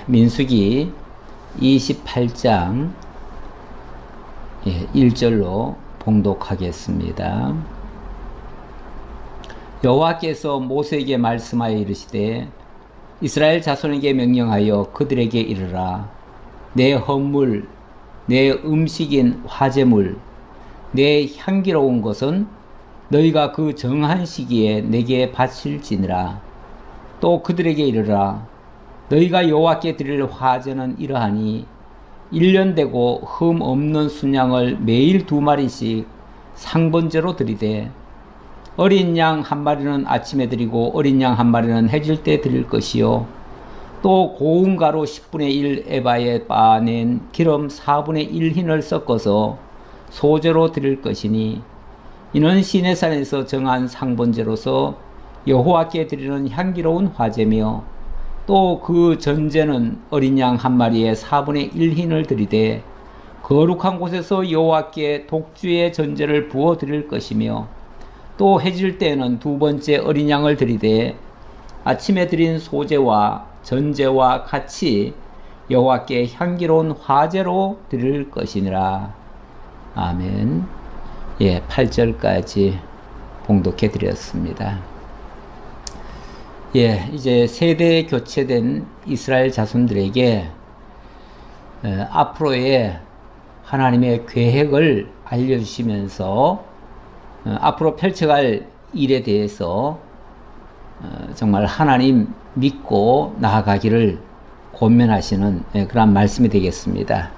민수기 28장 1절로 봉독하겠습니다. 여호와께서 모세에게 말씀하여 이르시되 이스라엘 자손에게 명령하여 그들에게 이르라. 내 헌물, 내 음식인 화제물, 내 향기로운 것은 너희가 그 정한 시기에 내게 바칠지니라. 또 그들에게 이르라. 너희가 여호와께 드릴 화제는 이러하니 1년 되고 흠 없는 순양을 매일 2마리씩 상번제로 드리되 어린 양 1마리는 아침에 드리고 어린 양 1마리는 해질 때 드릴 것이요 또 고운 가루 10분의 1 에바에 빻아낸 기름 4분의 1 흰을 섞어서 소제로 드릴 것이니 이는 시내산에서 정한 상번제로서 여호와께 드리는 향기로운 화제며 또 그 전제는 어린 양 1마리에 4분의 1 흰을 드리되 거룩한 곳에서 여호와께 독주의 전제를 부어 드릴 것이며 또 해질 때에는 2번째 어린 양을 드리되 아침에 드린 소제와 전제와 같이 여호와께 향기로운 화제로 드릴 것이니라. 아멘. 8절까지 봉독해 드렸습니다. 이제 세대 교체된 이스라엘 자손들에게 앞으로의 하나님의 계획을 알려주시면서 앞으로 펼쳐갈 일에 대해서 정말 하나님 믿고 나아가기를 권면하시는 그런 말씀이 되겠습니다.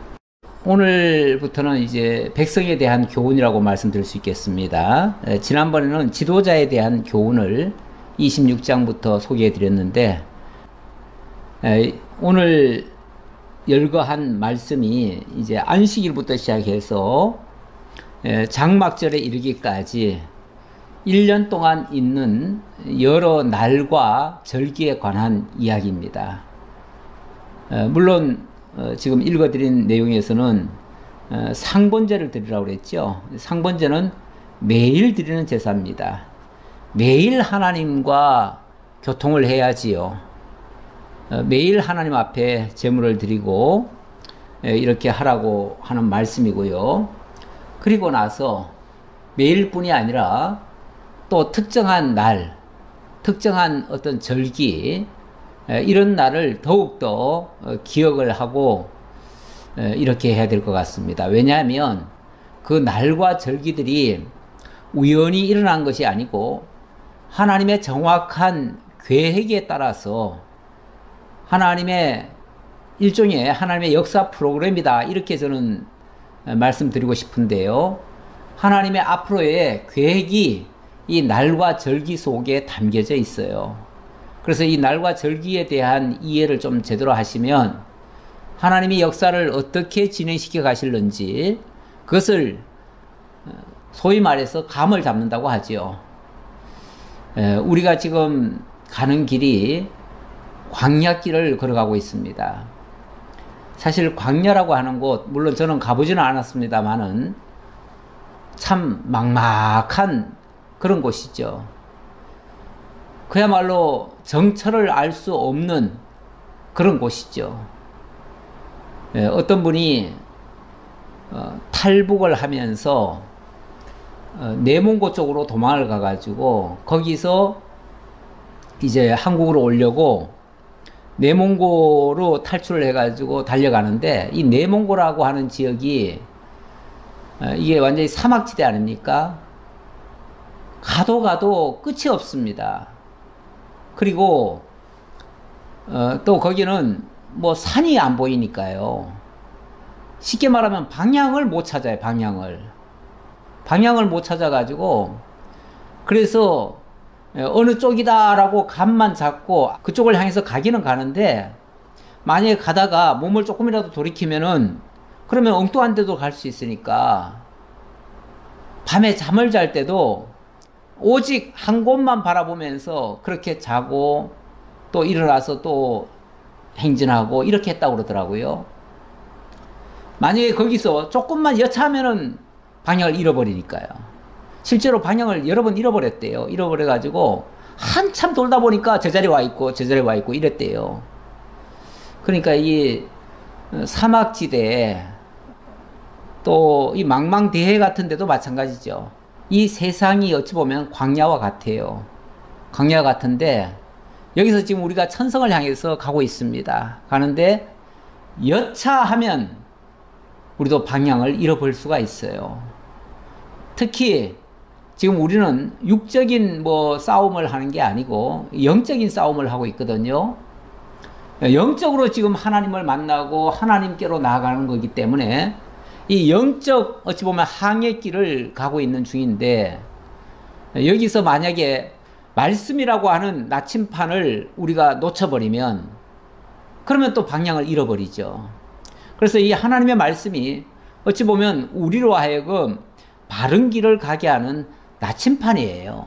오늘부터는 이제 백성에 대한 교훈이라고 말씀드릴 수 있겠습니다. 지난번에는 지도자에 대한 교훈을 26장부터 소개해 드렸는데 오늘 열거한 말씀이 이제 안식일부터 시작해서 장막절에 이르기까지 1년 동안 있는 여러 날과 절기에 관한 이야기입니다. 물론 지금 읽어드린 내용에서는 상번제를 드리라고 그랬죠. 상번제는 매일 드리는 제사입니다. 매일 하나님과 교통을 해야지요. 매일 하나님 앞에 제물을 드리고 이렇게 하라고 하는 말씀이고요. 그리고 나서 매일뿐이 아니라 또 특정한 날, 특정한 어떤 절기, 이런 날을 더욱더 기억을 하고 이렇게 해야 될 것 같습니다. 왜냐하면 그 날과 절기들이 우연히 일어난 것이 아니고 하나님의 정확한 계획에 따라서 하나님의 일종의 하나님의 역사 프로그램이다. 이렇게 저는 말씀드리고 싶은데요. 하나님의 앞으로의 계획이 이 날과 절기 속에 담겨져 있어요. 그래서 이 날과 절기에 대한 이해를 좀 제대로 하시면 하나님이 역사를 어떻게 진행시켜 가실는지 그것을 소위 말해서 감을 잡는다고 하죠. 우리가 지금 가는 길이 광야길을 걸어가고 있습니다. 사실 광야라고 하는 곳, 물론 저는 가보지는 않았습니다만은 참 막막한 그런 곳이죠. 그야말로 정처를 알 수 없는 그런 곳이죠. 어떤 분이 탈북을 하면서 내몽고 쪽으로 도망을 가가지고 거기서 이제 한국으로 오려고 내몽고로 탈출을 해가지고 달려가는데 이 내몽고라고 하는 지역이 이게 완전히 사막지대 아닙니까? 가도 끝이 없습니다. 그리고 또 거기는 뭐 산이 안 보이니까요. 쉽게 말하면 방향을 못 찾아요. 방향을 못 찾아가지고 그래서 어느 쪽이다라고 감만 잡고 그쪽을 향해서 가기는 가는데 만약에 가다가 몸을 조금이라도 돌이키면은 그러면 엉뚱한 데도 갈 수 있으니까 밤에 잠을 잘 때도 오직 한 곳만 바라보면서 그렇게 자고 또 일어나서 또 행진하고 이렇게 했다고 그러더라고요. 만약에 거기서 조금만 여차하면은 방향을 잃어버리니까요. 실제로 방향을 여러 번 잃어버렸대요. 잃어버려가지고 한참 돌다 보니까 제자리에 와 있고 이랬대요. 그러니까 이 사막지대 또 이 망망대해 같은 데도 마찬가지죠. 이 세상이 어찌 보면 광야와 같아요. 광야와 같은데 여기서 지금 우리가 천성을 향해서 가고 있습니다. 가는데 여차하면 우리도 방향을 잃어버릴 수가 있어요. 특히 지금 우리는 육적인 싸움을 하는 게 아니고 영적인 싸움을 하고 있거든요. 영적으로 지금 하나님을 만나고 하나님께로 나아가는 거기 때문에 이 영적 어찌 보면 항해길을 가고 있는 중인데 여기서 만약에 말씀이라고 하는 나침판을 우리가 놓쳐버리면 그러면 또 방향을 잃어버리죠. 그래서 이 하나님의 말씀이 어찌 보면 우리로 하여금 바른 길을 가게 하는 나침판이에요.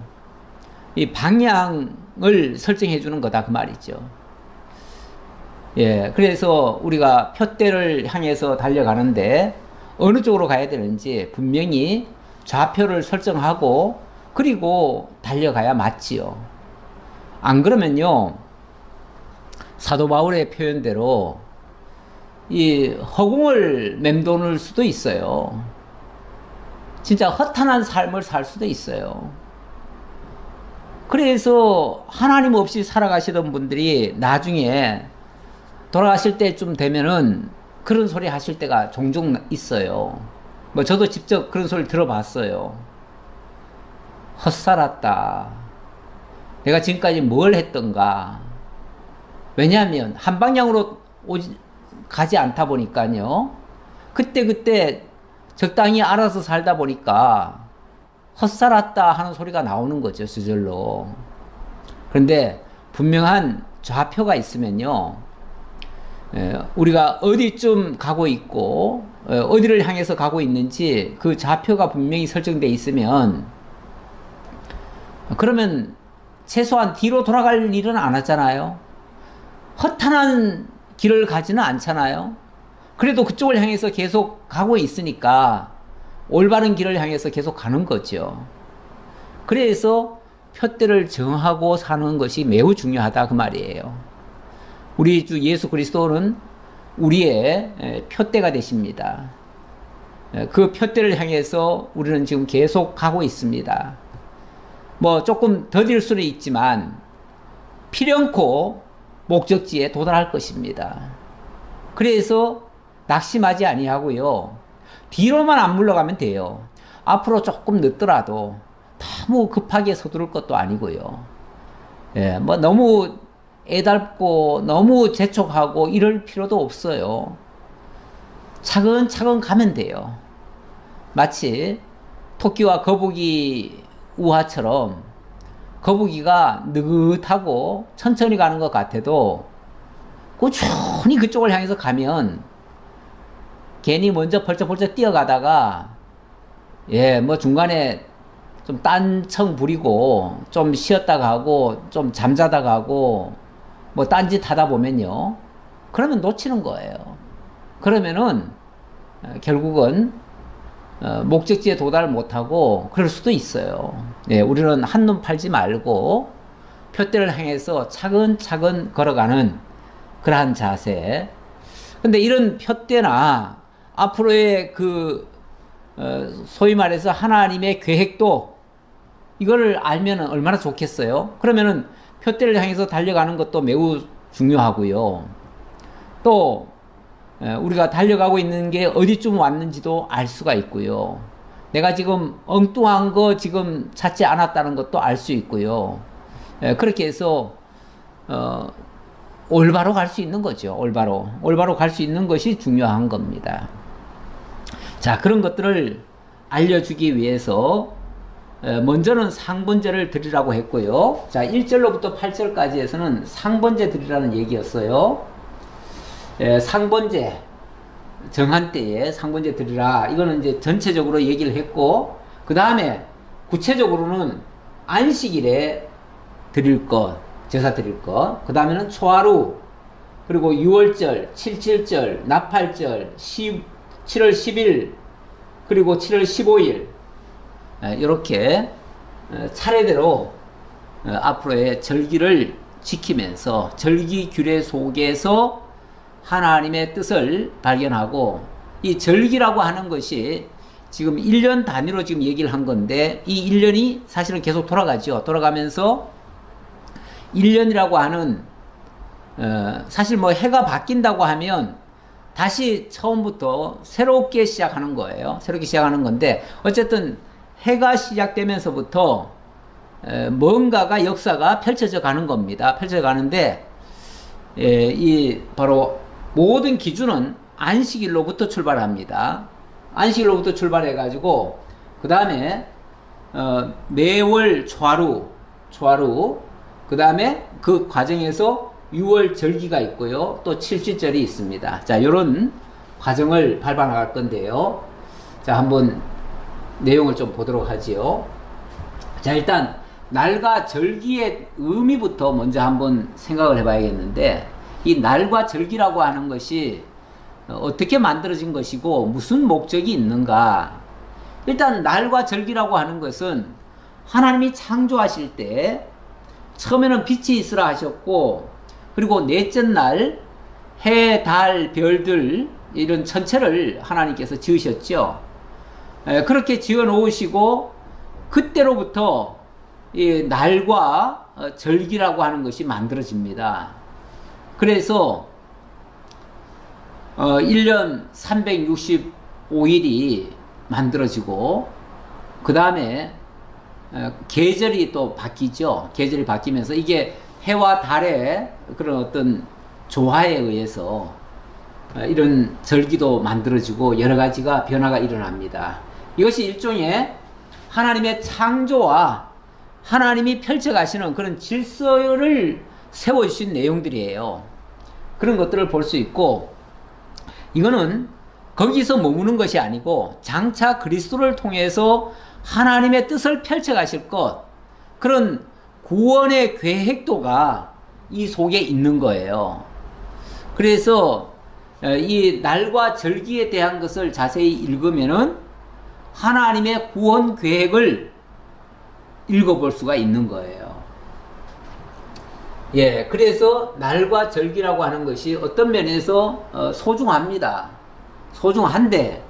이 방향을 설정해 주는 거다 그 말이죠. 예, 그래서 우리가 표대를 향해서 달려가는데 어느 쪽으로 가야 되는지 분명히 좌표를 설정하고 그리고 달려가야 맞지요. 안 그러면요, 사도 바울의 표현대로 이 허공을 맴도는 수도 있어요. 진짜 허탄한 삶을 살 수도 있어요. 그래서 하나님 없이 살아가시던 분들이 나중에 돌아가실 때쯤 되면은 그런 소리 하실 때가 종종 있어요. 저도 직접 그런 소리 들어봤어요. 헛살았다. 내가 지금까지 뭘 했던가. 왜냐하면 한 방향으로 가지 않다 보니까요. 그때 적당히 알아서 살다 보니까 헛살았다 하는 소리가 나오는 거죠. 저절로. 그런데 분명한 좌표가 있으면요. 우리가 어디쯤 가고 있고 어디를 향해서 가고 있는지 그 좌표가 분명히 설정되어 있으면 그러면 최소한 뒤로 돌아갈 일은 안 하잖아요. 허탄한 길을 가지는 않잖아요. 그래도 그쪽을 향해서 계속 가고 있으니까 올바른 길을 향해서 계속 가는 거죠. 그래서 표대를 정하고 사는 것이 매우 중요하다 그 말이에요. 우리 주 예수 그리스도는 우리의 표대가 되십니다. 그 표대를 향해서 우리는 지금 계속 가고 있습니다. 조금 더딜 수는 있지만 필연코 목적지에 도달할 것입니다. 그래서 낙심하지 아니하고요. 뒤로만 안 물러가면 돼요. 앞으로 조금 늦더라도 너무 급하게 서두를 것도 아니고요. 너무 애달고 너무 재촉하고 이럴 필요도 없어요. 차근차근 가면 돼요. 마치 토끼와 거북이 우화처럼 거북이가 느긋하고 천천히 가는 것 같아도 꾸준히 그쪽을 향해서 가면 괜히 먼저 벌쩍벌쩍 뛰어가다가 중간에 좀 딴청 부리고 좀 쉬었다 가고 좀 잠자다 가고 딴짓 하다 보면요. 그러면 놓치는 거예요. 그러면은 결국은 목적지에 도달을 못하고 그럴 수도 있어요. 우리는 한눈 팔지 말고 표대를 향해서 차근차근 걸어가는 그러한 자세. 근데 이런 표대나 앞으로의 소위 말해서 하나님의 계획도 이거를 알면은 얼마나 좋겠어요. 그러면은 표대를 향해서 달려가는 것도 매우 중요하고요. 또 우리가 달려가고 있는 게 어디쯤 왔는지도 알 수가 있고요. 내가 지금 엉뚱한 거 지금 찾지 않았다는 것도 알 수 있고요. 그렇게 해서 올바로 갈 수 있는 거죠. 올바로 갈 수 있는 것이 중요한 겁니다. 자, 그런 것들을 알려주기 위해서 먼저는 상번제를 드리라고 했고요. 자, 1절로부터 8절까지에서는 상번제 드리라는 얘기였어요. 상번제, 정한 때에 상번제 드리라. 이거는 이제 전체적으로 얘기를 했고, 그 다음에 구체적으로는 안식일에 드릴 것, 제사 드릴 것, 그 다음에는 초하루, 그리고 6월절, 77절, 나팔절, 7월 10일, 그리고 7월 15일, 이렇게 차례대로 앞으로의 절기를 지키면서 절기 규례 속에서 하나님의 뜻을 발견하고, 이 절기라고 하는 것이 지금 1년 단위로 지금 얘기를 한 건데, 이 1년이 사실은 계속 돌아가죠. 돌아가면서 1년이라고 하는, 사실 뭐 해가 바뀐다고 하면 다시 처음부터 새롭게 시작하는 거예요. 새롭게 시작하는 건데, 어쨌든 해가 시작되면서부터 뭔가가 역사가 펼쳐져 가는 겁니다. 펼쳐져 가는데, 이 바로 모든 기준은 안식일로부터 출발합니다. 안식일로부터 출발해 가지고 그 다음에 매월 초하루, 그 다음에 그 과정에서 6월 절기가 있고요, 또 칠시절이 있습니다. 자, 요런 과정을 밟아 나갈 건데요. 자, 한번 내용을 좀 보도록 하지요. 자, 일단 날과 절기의 의미부터 먼저 한번 생각을 해봐야겠는데, 이 날과 절기라고 하는 것이 어떻게 만들어진 것이고 무슨 목적이 있는가. 일단 날과 절기라고 하는 것은 하나님이 창조하실 때 처음에는 빛이 있으라 하셨고, 그리고 넷째 날 해, 달, 별들 이런 천체를 하나님께서 지으셨죠. 그렇게 지어 놓으시고 그때로부터 이 날과 절기라고 하는 것이 만들어집니다. 그래서 1년 365일이 만들어지고, 그 다음에 계절이 또 바뀌죠. 계절이 바뀌면서 이게 해와 달의 그런 어떤 조화에 의해서 이런 절기도 만들어지고 여러 가지가 변화가 일어납니다. 이것이 일종의 하나님의 창조와 하나님이 펼쳐가시는 그런 질서를 세워주신 내용들이에요. 그런 것들을 볼 수 있고, 이거는 거기서 머무는 것이 아니고 장차 그리스도를 통해서 하나님의 뜻을 펼쳐가실 것, 그런 구원의 계획도가 이 속에 있는 거예요. 그래서 이 날과 절기에 대한 것을 자세히 읽으면은 하나님의 구원 계획을 읽어볼 수가 있는 거예요. 예, 그래서 날과 절기라고 하는 것이 어떤 면에서 소중합니다. 소중한데,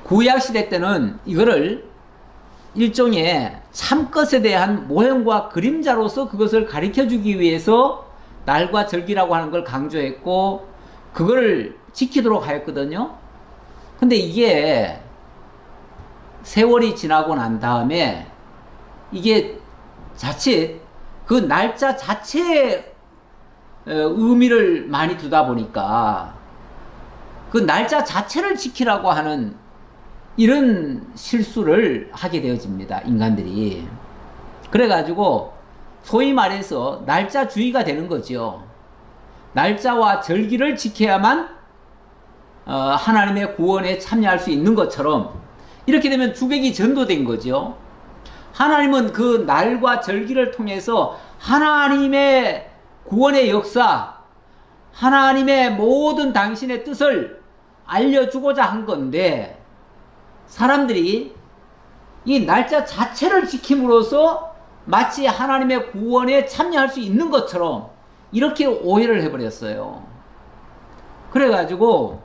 구약시대 때는 이거를 일종의 참것에 대한 모형과 그림자로서 그것을 가르쳐주기 위해서 날과 절기라고 하는 걸 강조했고, 그걸 지키도록 하였거든요. 근데 이게 세월이 지나고 난 다음에 이게 자칫 그 날짜 자체에 의미를 많이 두다 보니까 그 날짜 자체를 지키라고 하는 이런 실수를 하게 되어집니다, 인간들이. 그래가지고 소위 말해서 날짜주의가 되는 거죠. 날짜와 절기를 지켜야만 하나님의 구원에 참여할 수 있는 것처럼, 이렇게 되면 주객이 전도된 거죠. 하나님은 그 날과 절기를 통해서 하나님의 구원의 역사, 하나님의 모든 당신의 뜻을 알려주고자 한 건데, 사람들이 이 날짜 자체를 지킴으로써 마치 하나님의 구원에 참여할 수 있는 것처럼 이렇게 오해를 해버렸어요. 그래가지고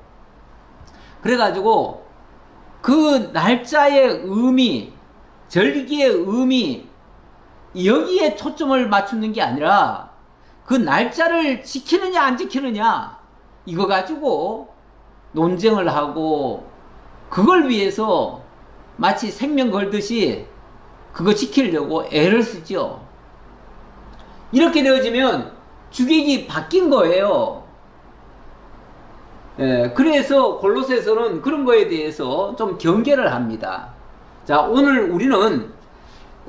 그 날짜의 의미, 절기의 의미, 여기에 초점을 맞추는 게 아니라 그 날짜를 지키느냐 안 지키느냐, 이거 가지고 논쟁을 하고 그걸 위해서 마치 생명 걸듯이 그거 지키려고 애를 쓰죠. 이렇게 되어지면 주객이 바뀐 거예요. 그래서 골로새서는 그런 거에 대해서 좀 경계를 합니다. 자, 오늘 우리는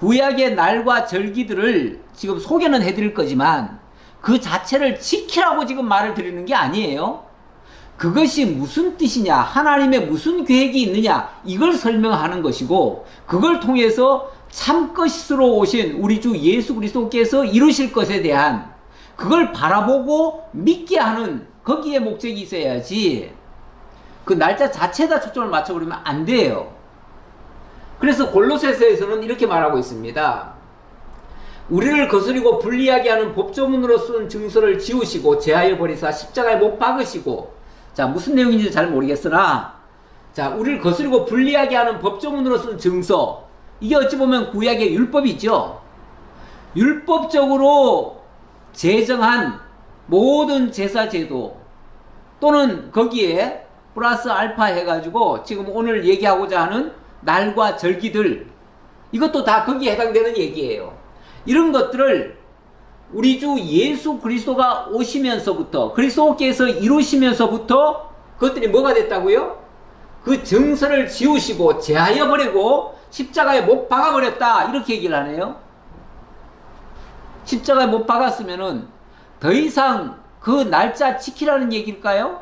구약의 날과 절기들을 지금 소개는 해드릴 거지만 그 자체를 지키라고 지금 말을 드리는 게 아니에요. 그것이 무슨 뜻이냐, 하나님의 무슨 계획이 있느냐, 이걸 설명하는 것이고, 그걸 통해서 참것으로 오신 우리 주 예수 그리스도께서 이루실 것에 대한 그걸 바라보고 믿게 하는, 거기에 목적이 있어야지 그 날짜 자체에다 초점을 맞춰버리면 안 돼요. 그래서 골로새서에서는 이렇게 말하고 있습니다. 우리를 거스리고 불리하게 하는 법조문으로 쓴 증서를 지우시고 제하여 버리사 십자가에 못 박으시고. 자, 무슨 내용인지 잘 모르겠으나, 자, 우리를 거스리고 불리하게 하는 법조문으로 쓴 증서, 이게 어찌 보면 구약의 율법이죠. 율법적으로 제정한 모든 제사 제도 또는 거기에 플러스 알파 해가지고 지금 오늘 얘기하고자 하는 날과 절기들, 이것도 다 거기에 해당되는 얘기예요. 이런 것들을 우리 주 예수 그리스도가 오시면서부터, 그리스도께서 이루시면서부터 그것들이 뭐가 됐다고요? 그 증서를 지우시고 제하여 버리고 십자가에 못 박아버렸다, 이렇게 얘기를 하네요. 십자가에 못 박았으면은 더 이상 그 날짜 지키라는 얘기일까요?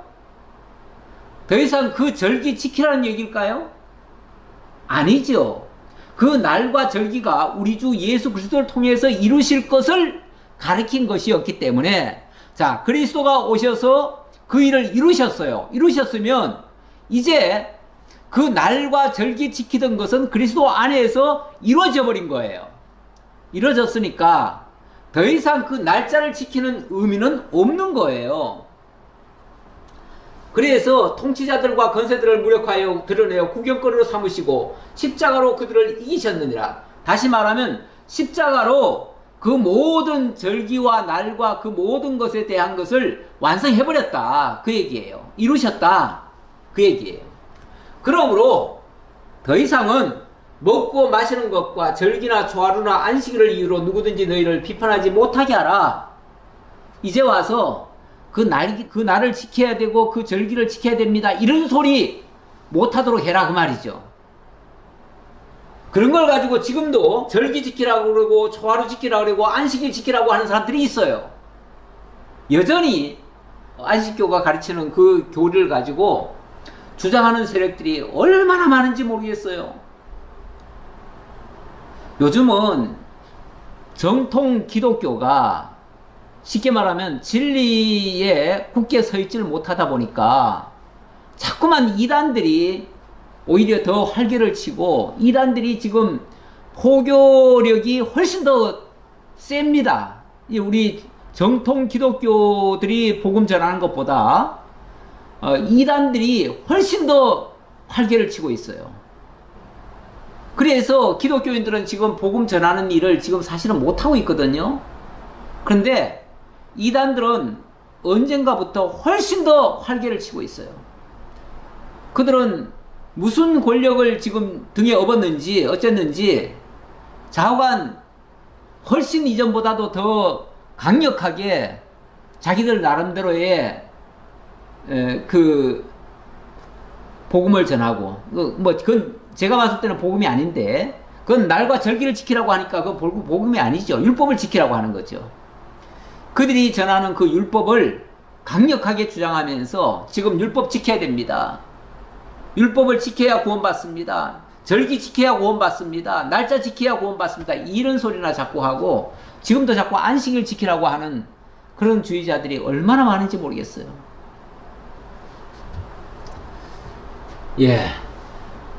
더 이상 그 절기 지키라는 얘기일까요? 아니죠. 그 날과 절기가 우리 주 예수 그리스도를 통해서 이루실 것을 가리킨 것이었기 때문에, 자, 그리스도가 오셔서 그 일을 이루셨어요. 이루셨으면 이제 그 날과 절기 지키던 것은 그리스도 안에서 이루어져 버린 거예요. 이루어졌으니까 더 이상 그 날짜를 지키는 의미는 없는 거예요. 그래서 통치자들과 권세들을 무력하여 드러내어 구경거리로 삼으시고 십자가로 그들을 이기셨느니라. 다시 말하면 십자가로 그 모든 절기와 날과 그 모든 것에 대한 것을 완성해버렸다, 그 얘기예요. 이루셨다, 그 얘기예요. 그러므로 더 이상은 먹고 마시는 것과 절기나 초하루나 안식일을 이유로 누구든지 너희를 비판하지 못하게 하라. 이제 와서 그 날을 지켜야 되고 그 절기를 지켜야 됩니다, 이런 소리 못하도록 해라, 그 말이죠. 그런 걸 가지고 지금도 절기 지키라고 그러고 초하루 지키라고 그러고 안식일 지키라고 하는 사람들이 있어요. 여전히 안식교가 가르치는 그 교리를 가지고 주장하는 세력들이 얼마나 많은지 모르겠어요. 요즘은 정통 기독교가 쉽게 말하면 진리에 굳게 서 있지를 못하다 보니까 자꾸만 이단들이 오히려 더 활개를 치고, 이단들이 지금 포교력이 훨씬 더 셉니다. 우리 정통 기독교들이 복음 전하는 것보다 이단들이 훨씬 더 활개를 치고 있어요. 그래서 기독교인들은 지금 복음 전하는 일을 지금 사실은 못하고 있거든요. 그런데 이단들은 언젠가부터 훨씬 더 활개를 치고 있어요. 그들은 무슨 권력을 지금 등에 업었는지 어쨌는지 좌우간 훨씬 이전보다도 더 강력하게 자기들 나름대로의 그 복음을 전하고, 뭐 그건 제가 봤을 때는 복음이 아닌데, 그건 날과 절기를 지키라고 하니까 그건 복음이 아니죠. 율법을 지키라고 하는 거죠. 그들이 전하는 그 율법을 강력하게 주장하면서 지금 율법 지켜야 됩니다, 율법을 지켜야 구원받습니다, 절기 지켜야 구원받습니다, 날짜 지켜야 구원받습니다, 이런 소리나 자꾸 하고, 지금도 자꾸 안식일 지키라고 하는 그런 주의자들이 얼마나 많은지 모르겠어요. 예.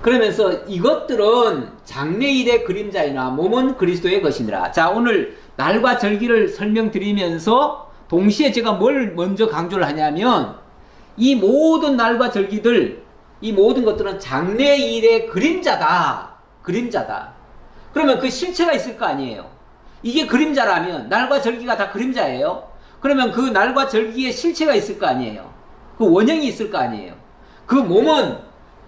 그러면서 이것들은 장래일의 그림자이나 몸은 그리스도의 것이니라. 자, 오늘 날과 절기를 설명드리면서 동시에 제가 뭘 먼저 강조를 하냐면, 이 모든 날과 절기들, 이 모든 것들은 장래일의 그림자다. 그림자다. 그러면 그 실체가 있을 거 아니에요. 이게 그림자라면 날과 절기가 다 그림자예요. 그러면 그 날과 절기의 실체가 있을 거 아니에요. 그 원형이 있을 거 아니에요. 그 몸은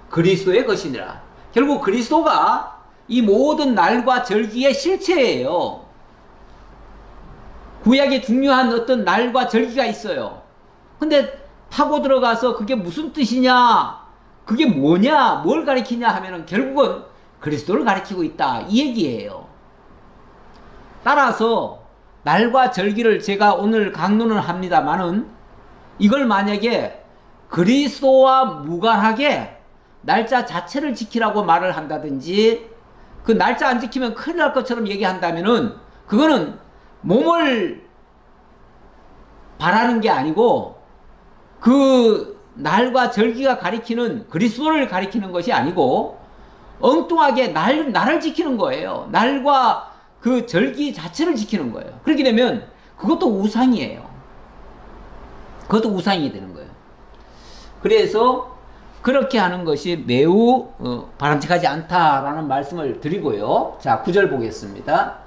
그리스도의 것이니라. 결국 그리스도가 이 모든 날과 절기의 실체예요. 구약에 중요한 어떤 날과 절기가 있어요. 근데 파고 들어가서 그게 무슨 뜻이냐, 그게 뭐냐, 뭘 가리키냐 하면은 결국은 그리스도를 가리키고 있다, 이 얘기예요. 따라서 날과 절기를 제가 오늘 강론을 합니다만은, 이걸 만약에 그리스도와 무관하게 날짜 자체를 지키라고 말을 한다든지, 그 날짜 안 지키면 큰일 날 것처럼 얘기한다면은 그거는 몸을 바라는 게 아니고 그 날과 절기가 가리키는 그리스도를 가리키는 것이 아니고 엉뚱하게 나를 지키는 거예요. 날과 그 절기 자체를 지키는 거예요. 그렇게 되면 그것도 우상이에요. 그것도 우상이 되는 거예요. 그래서 그렇게 하는 것이 매우 바람직하지 않다라는 말씀을 드리고요. 자, 9절 보겠습니다.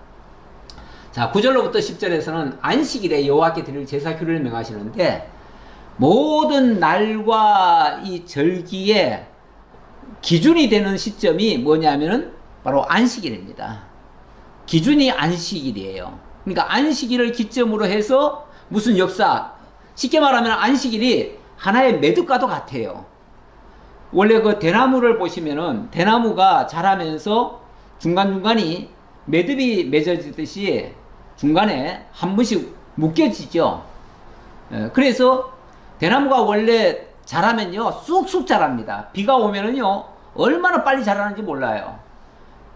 자, 9절로부터 10절에서는 안식일에 여호와께 드릴 제사 규례를 명하시는데, 모든 날과 이 절기의 기준이 되는 시점이 뭐냐면은 바로 안식일입니다. 기준이 안식일이에요. 그러니까 안식일을 기점으로 해서 무슨 역사, 쉽게 말하면 안식일이 하나의 매듭과도 같아요. 원래 그 대나무를 보시면은 대나무가 자라면서 중간중간이 매듭이 맺어지듯이 중간에 한 번씩 묶여지죠. 그래서 대나무가 원래 자라면요 쑥쑥 자랍니다. 비가 오면은요 얼마나 빨리 자라는지 몰라요.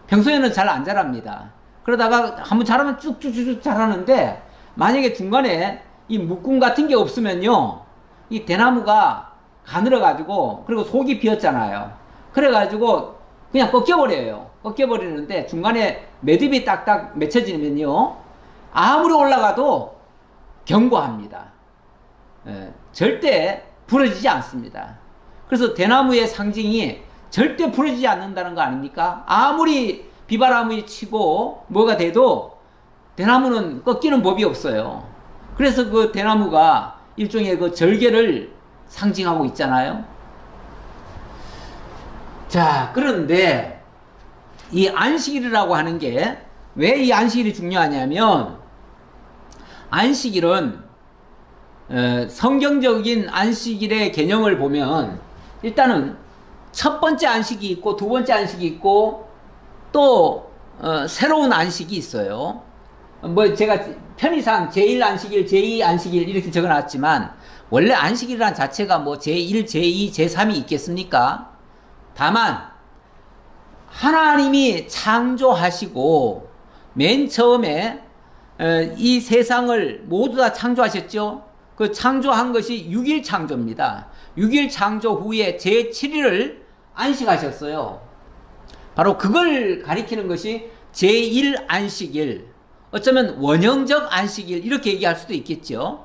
평소에는 잘 안 자랍니다. 그러다가 한번 자라면 쭉쭉쭉 자라는데, 만약에 중간에 이 묶음 같은 게 없으면요 이 대나무가 가늘어 가지고, 그리고 속이 비었잖아요. 그래 가지고 그냥 꺾여버려요. 꺾여버리는데 중간에 매듭이 딱딱 맺혀지면요 아무리 올라가도 견고합니다. 절대 부러지지 않습니다. 그래서 대나무의 상징이 절대 부러지지 않는다는 거 아닙니까? 아무리 비바람이 치고 뭐가 돼도 대나무는 꺾이는 법이 없어요. 그래서 그 대나무가 일종의 그 절개를 상징하고 있잖아요. 자, 그런데 이 안식일이라고 하는 게 왜 이 안식일이 중요하냐면, 안식일은 성경적인 안식일의 개념을 보면 일단은 첫 번째 안식이 있고 두 번째 안식이 있고 또 새로운 안식이 있어요. 뭐 제가 편의상 제1 안식일, 제2 안식일 이렇게 적어놨지만, 원래 안식일이란 자체가 뭐 제1, 제2, 제3이 있겠습니까? 다만 하나님이 창조하시고 맨 처음에 이 세상을 모두 다 창조하셨죠. 그 창조한 것이 6일 창조입니다. 6일 창조 후에 제7일을 안식하셨어요. 바로 그걸 가리키는 것이 제1 안식일, 어쩌면 원형적 안식일 이렇게 얘기할 수도 있겠죠.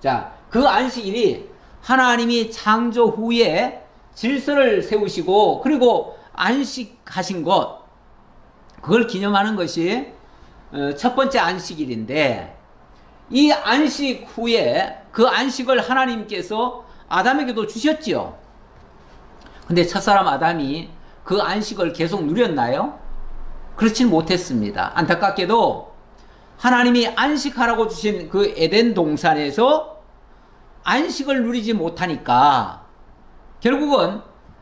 자, 그 안식일이 하나님이 창조 후에 질서를 세우시고 그리고 안식하신 것, 그걸 기념하는 것이 첫 번째 안식일인데, 이 안식 후에 그 안식을 하나님께서 아담에게도 주셨지요. 근데 첫사람 아담이 그 안식을 계속 누렸나요? 그렇지는 못했습니다. 안타깝게도 하나님이 안식하라고 주신 그 에덴 동산에서 안식을 누리지 못하니까 결국은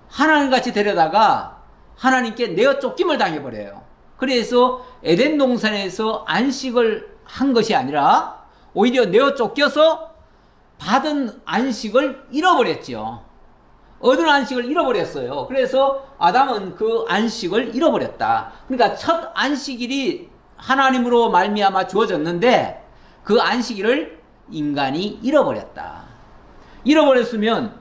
하나님같이 데려다가 하나님께 내어 쫓김을 당해버려요. 그래서 에덴 동산에서 안식을 한 것이 아니라 오히려 내어 쫓겨서 받은 안식을 잃어버렸죠. 얻은 안식을 잃어버렸어요. 그래서 아담은 그 안식을 잃어버렸다. 그러니까 첫 안식일이 하나님으로 말미암아 주어졌는데 그 안식일을 인간이 잃어버렸다. 잃어버렸으면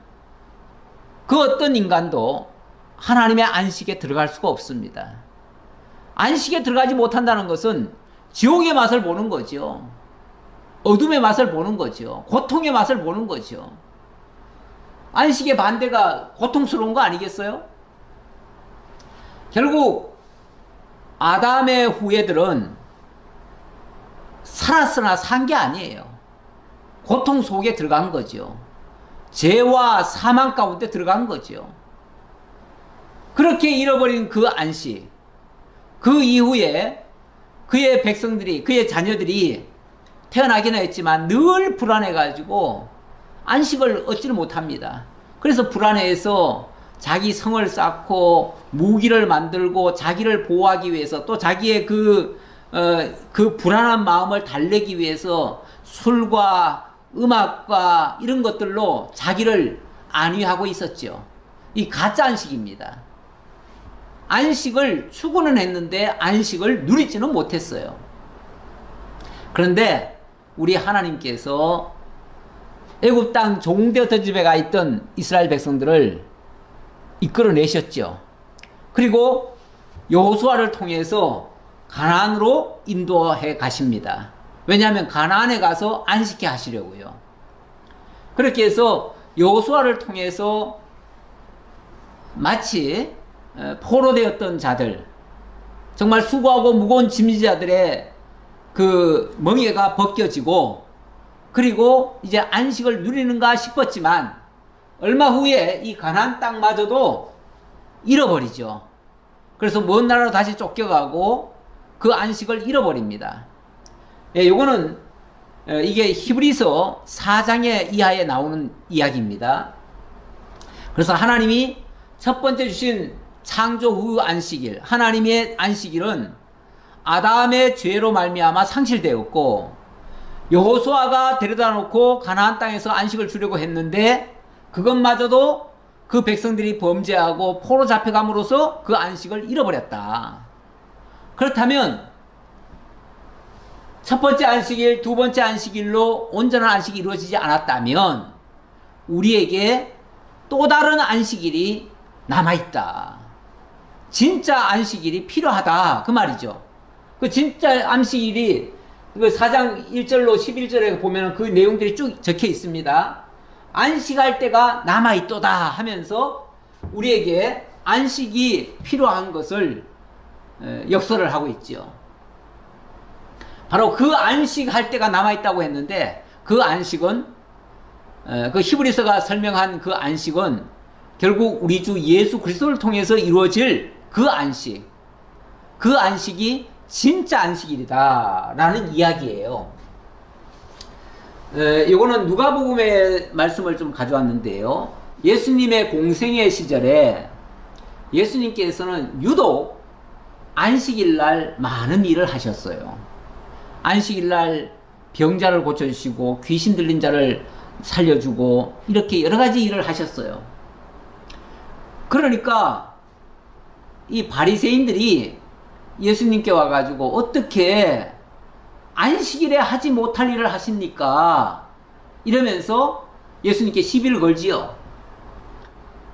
그 어떤 인간도 하나님의 안식에 들어갈 수가 없습니다. 안식에 들어가지 못한다는 것은 지옥의 맛을 보는 거죠. 어둠의 맛을 보는 거죠. 고통의 맛을 보는 거죠. 안식의 반대가 고통스러운 거 아니겠어요? 결국 아담의 후예들은 살았으나 산 게 아니에요. 고통 속에 들어간 거죠. 죄와 사망 가운데 들어간 거죠. 그렇게 잃어버린 그 안식, 그 이후에 그의 백성들이, 그의 자녀들이 태어나기는 했지만 늘 불안해가지고 안식을 얻지를 못합니다. 그래서 불안해서 자기 성을 쌓고 무기를 만들고 자기를 보호하기 위해서, 또 자기의 그 불안한 마음을 달래기 위해서 술과 음악과 이런 것들로 자기를 안위하고 있었죠. 이 가짜 안식입니다. 안식을 추구는 했는데 안식을 누리지는 못했어요. 그런데 우리 하나님께서 애굽 땅 종되었던 집에 가 있던 이스라엘 백성들을 이끌어내셨죠. 그리고 여호수아를 통해서 가나안으로 인도해 가십니다. 왜냐하면 가나안에 가서 안식해 하시려고요. 그렇게 해서 여호수아를 통해서 마치 포로되었던 자들, 정말 수고하고 무거운 짐자들의 그 멍에가 벗겨지고, 그리고 이제 안식을 누리는가 싶었지만 얼마 후에 이 가나안 땅마저도 잃어버리죠. 그래서 먼 나라로 다시 쫓겨가고 그 안식을 잃어버립니다. 예, 요거는 이게 히브리서 4장의 이하에 나오는 이야기입니다. 그래서 하나님이 첫 번째 주신 창조 후 안식일, 하나님의 안식일은 아담의 죄로 말미암아 상실되었고, 여호수아가 데려다 놓고 가나안 땅에서 안식을 주려고 했는데 그것마저도 그 백성들이 범죄하고 포로 잡혀감으로써 그 안식을 잃어버렸다. 그렇다면 첫 번째 안식일, 두 번째 안식일로 온전한 안식이 이루어지지 않았다면 우리에게 또 다른 안식일이 남아있다. 진짜 안식일이 필요하다. 그 말이죠. 그 진짜 안식일이 그 4장 1절로 11절에 보면 그 내용들이 쭉 적혀 있습니다. 안식할 때가 남아있도다 하면서 우리에게 안식이 필요한 것을 역설을 하고 있죠. 바로 그 안식할 때가 남아있다고 했는데, 그 안식은 그 히브리서가 설명한 그 안식은 결국 우리 주 예수 그리스도를 통해서 이루어질 그 안식, 그 안식이 진짜 안식일이다 라는 이야기예요. 이거는 누가복음의 말씀을 좀 가져왔는데요. 예수님의 공생애 시절에 예수님께서는 유독 안식일날 많은 일을 하셨어요. 안식일날 병자를 고쳐주시고 귀신 들린 자를 살려주고 이렇게 여러가지 일을 하셨어요. 그러니까 이 바리새인들이 예수님께 와가지고 어떻게 안식일에 하지 못할 일을 하십니까? 이러면서 예수님께 시비를 걸지요.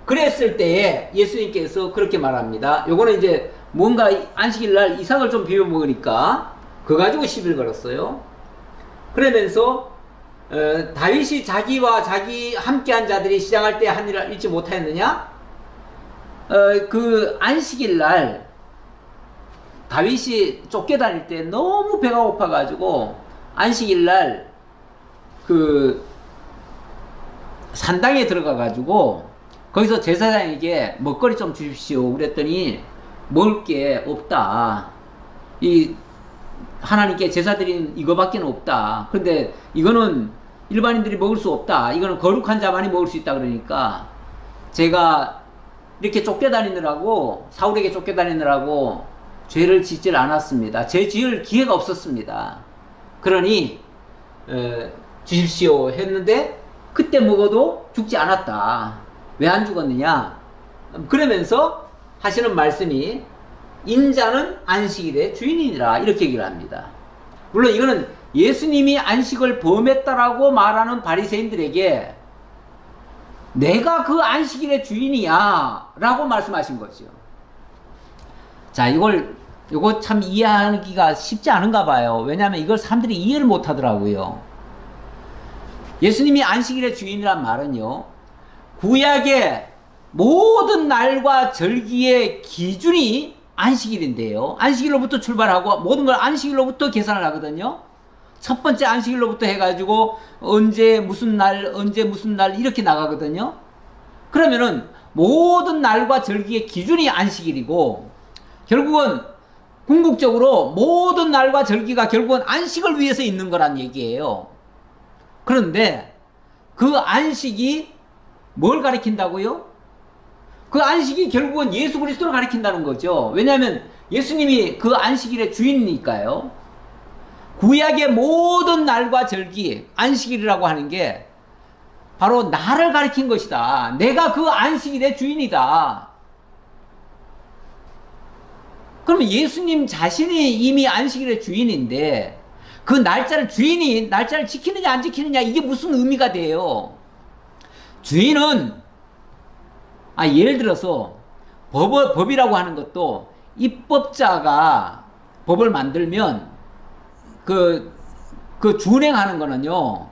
그랬을 때에 예수님께서 그렇게 말합니다. 요거는 이제 뭔가 안식일날 이삭을 좀 비벼 먹으니까 그거 가지고 시비를 걸었어요. 그러면서 다윗이 자기와 자기 함께한 자들이 시장할 때 한 일을 잊지 못하였느냐? 그 안식일날 다윗이 쫓겨다닐 때 너무 배가 고파가지고 안식일날 그 산당에 들어가가지고 거기서 제사장에게 먹거리 좀 주십시오 그랬더니 먹을 게 없다. 이 하나님께 제사 드린 이거밖에 없다. 근데 이거는 일반인들이 먹을 수 없다. 이거는 거룩한 자만이 먹을 수 있다. 그러니까 제가 이렇게 쫓겨다니느라고, 사울에게 쫓겨다니느라고 죄를 짓질 않았습니다. 죄 지을 기회가 없었습니다. 그러니 주십시오 했는데 그때 먹어도 죽지 않았다. 왜 안 죽었느냐? 그러면서 하시는 말씀이 인자는 안식일의 주인이니라 이렇게 얘기를 합니다. 물론 이거는 예수님이 안식을 범했다라고 말하는 바리새인들에게 내가 그 안식일의 주인이야 라고 말씀하신 거죠. 자, 요거 참 이해하기가 쉽지 않은가 봐요. 왜냐하면 이걸 사람들이 이해를 못 하더라고요. 예수님이 안식일의 주인이란 말은요, 구약의 모든 날과 절기의 기준이 안식일인데요. 안식일로부터 출발하고 모든 걸 안식일로부터 계산을 하거든요. 첫 번째 안식일로부터 해가지고 언제 무슨 날 이렇게 나가거든요. 그러면은 모든 날과 절기의 기준이 안식일이고, 결국은 궁극적으로 모든 날과 절기가 결국은 안식을 위해서 있는 거란 얘기예요. 그런데 그 안식이 뭘 가리킨다고요? 그 안식이 결국은 예수 그리스도를 가리킨다는 거죠. 왜냐하면 예수님이 그 안식일의 주인이니까요. 구약의 모든 날과 절기, 안식일이라고 하는 게 바로 나를 가리킨 것이다. 내가 그 안식일의 주인이다. 그러면 예수님 자신이 이미 안식일의 주인인데 그 날짜를 지키느냐 안 지키느냐 이게 무슨 의미가 돼요? 주인은 예를 들어서 법이라고 하는 것도 입법자가 법을 만들면 그 준행하는 거는요,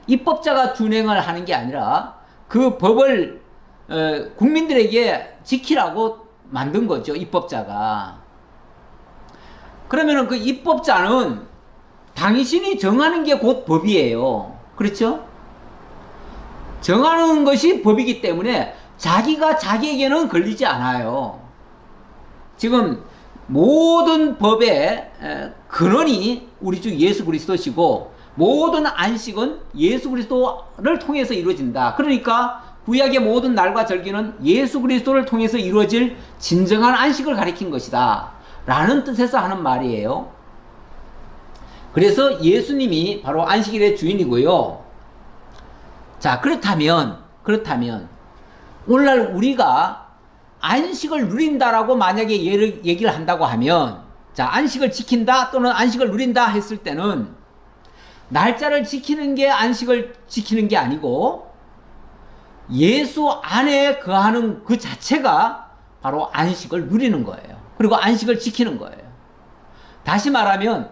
입법자가 준행을 하는 게 아니라 그 법을 국민들에게 지키라고 만든 거죠, 입법자가. 그러면은 그 입법자는 당신이 정하는 게 곧 법이에요. 그렇죠? 정하는 것이 법이기 때문에 자기가 자기에게는 걸리지 않아요. 지금 모든 법의 근원이 우리 주 예수 그리스도시고, 모든 안식은 예수 그리스도를 통해서 이루어진다. 그러니까 구약의 모든 날과 절기는 예수 그리스도를 통해서 이루어질 진정한 안식을 가리킨 것이다 라는 뜻에서 하는 말이에요. 그래서 예수님이 바로 안식일의 주인이고요. 자, 그렇다면 오늘날 우리가 안식을 누린다라고 만약에 얘기를 한다고 하면, 자, 안식을 지킨다 또는 안식을 누린다 했을 때는 날짜를 지키는 게 안식을 지키는 게 아니고 예수 안에 거하는 그 자체가 바로 안식을 누리는 거예요. 그리고 안식을 지키는 거예요. 다시 말하면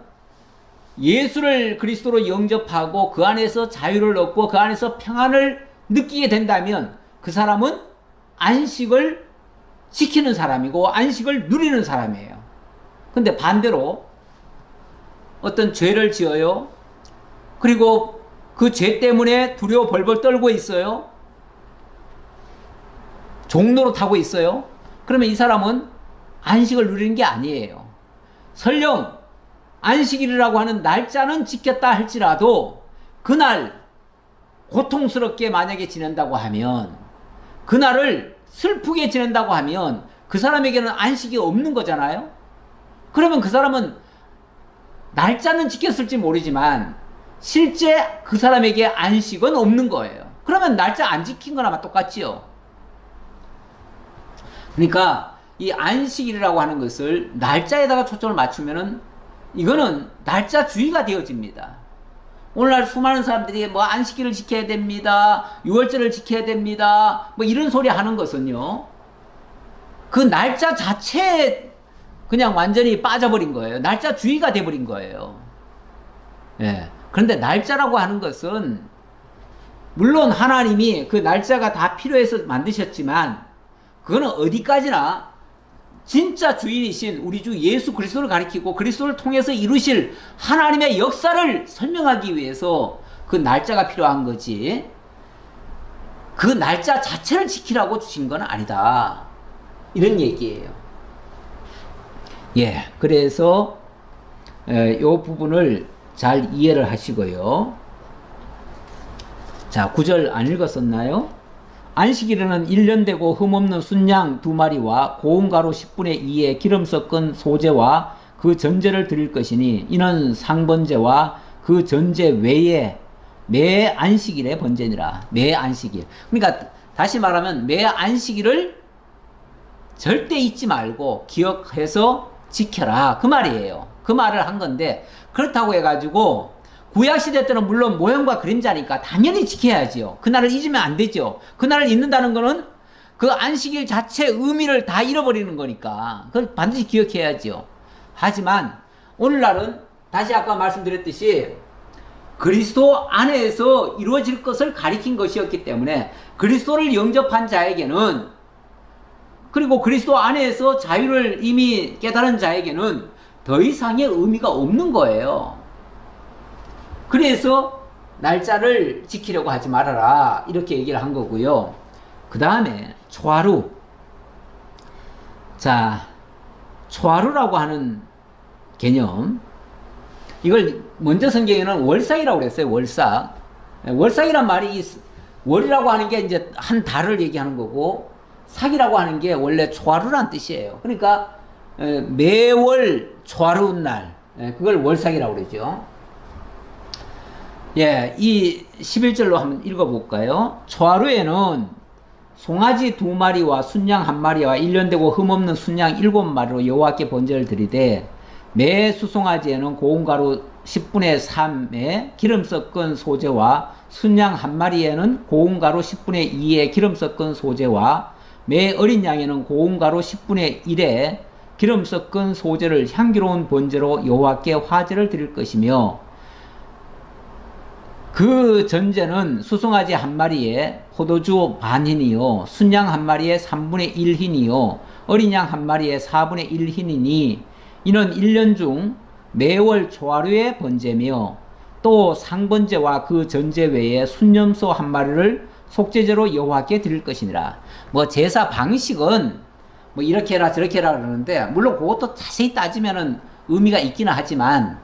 예수를 그리스도로 영접하고 그 안에서 자유를 얻고 그 안에서 평안을 느끼게 된다면 그 사람은 안식을 지키는 사람이고 안식을 누리는 사람이에요. 근데 반대로 어떤 죄를 지어요. 그리고 그 죄 때문에 두려워 벌벌 떨고 있어요. 종로로 타고 있어요. 그러면 이 사람은 안식을 누리는 게 아니에요. 설령 안식일이라고 하는 날짜는 지켰다 할지라도 그날 고통스럽게 만약에 지낸다고 하면, 그날을 슬프게 지낸다고 하면 그 사람에게는 안식이 없는 거잖아요. 그러면 그 사람은 날짜는 지켰을지 모르지만 실제 그 사람에게 안식은 없는 거예요. 그러면 날짜 안 지킨 거나 똑같지요. 그러니까 이 안식일이라고 하는 것을 날짜에다가 초점을 맞추면은 이거는 날짜주의가 되어집니다. 오늘날 수많은 사람들이 뭐 안식일을 지켜야 됩니다, 유월절을 지켜야 됩니다, 뭐 이런 소리 하는 것은요, 그 날짜 자체에 그냥 완전히 빠져버린 거예요. 날짜주의가 돼버린 거예요. 예. 그런데 날짜라고 하는 것은 물론 하나님이 그 날짜가 다 필요해서 만드셨지만 그거는 어디까지나 진짜 주인이신 우리 주 예수 그리스도를 가리키고 그리스도를 통해서 이루실 하나님의 역사를 설명하기 위해서 그 날짜가 필요한 거지, 그 날짜 자체를 지키라고 주신 건 아니다, 이런 얘기예요. 예, 그래서 이 부분을 잘 이해를 하시고요. 자, 9절 안 읽었었나요? 안식일에는 1년 되고 흠없는 순양 2마리와 고운 가루 10분의 2의 기름 섞은 소제와 그 전제를 드릴 것이니 이는 상번제와 그 전제 외에 매 안식일의 번제니라. 매 안식일. 그러니까 다시 말하면 매 안식일을 절대 잊지 말고 기억해서 지켜라, 그 말이에요. 그 말을 한 건데, 그렇다고 해가지고 구약시대 때는 물론 모형과 그림자니까 당연히 지켜야지요. 그날을 잊으면 안 되죠. 그날을 잊는다는 거는 그 안식일 자체의 의미를 다 잃어버리는 거니까 그걸 반드시 기억해야지요. 하지만 오늘날은 다시 아까 말씀드렸듯이 그리스도 안에서 이루어질 것을 가리킨 것이었기 때문에 그리스도를 영접한 자에게는, 그리고 그리스도 안에서 자유를 이미 깨달은 자에게는 더 이상의 의미가 없는 거예요. 그래서 날짜를 지키려고 하지 말아라, 이렇게 얘기를 한 거고요. 그 다음에 초하루. 자, 초하루라고 하는 개념, 이걸 먼저 성경에는 월삭이라고 그랬어요. 월삭. 월삭이란 말이, 월이라고 하는 게 이제 한 달을 얘기하는 거고, 삭이라고 하는 게 원래 초하루란 뜻이에요. 그러니까 매월 초하루 날, 그걸 월삭이라고 그러죠. 예, 이 11절로 한번 읽어볼까요? 초하루에는 송아지 2마리와 순양 1마리와 1년 되고 흠없는 순양 7마리로 여호와께 번제를 드리되, 매 수송아지에는 고운 가루 10분의 3의 기름 섞은 소제와 순양 1마리에는 고운 가루 10분의 2의 기름 섞은 소제와 매 어린 양에는 고운 가루 10분의 1의 기름 섞은 소제를 향기로운 번제로 여호와께 화제를 드릴 것이며 그 전제는 수송아지 한 마리에 포도주 반 흰이요 순양 한 마리에 3분의 1 흰이요 어린 양 한 마리에 4분의 1 흰이니 이는 1년 중 매월 초하루의 번제며 또 상번제와 그 전제 외에 순염소 한 마리를 속죄제로 여호와께 드릴 것이니라. 뭐 제사 방식은 뭐 이렇게 해라 저렇게 해라 그러는데 물론 그것도 자세히 따지면은 의미가 있기는 하지만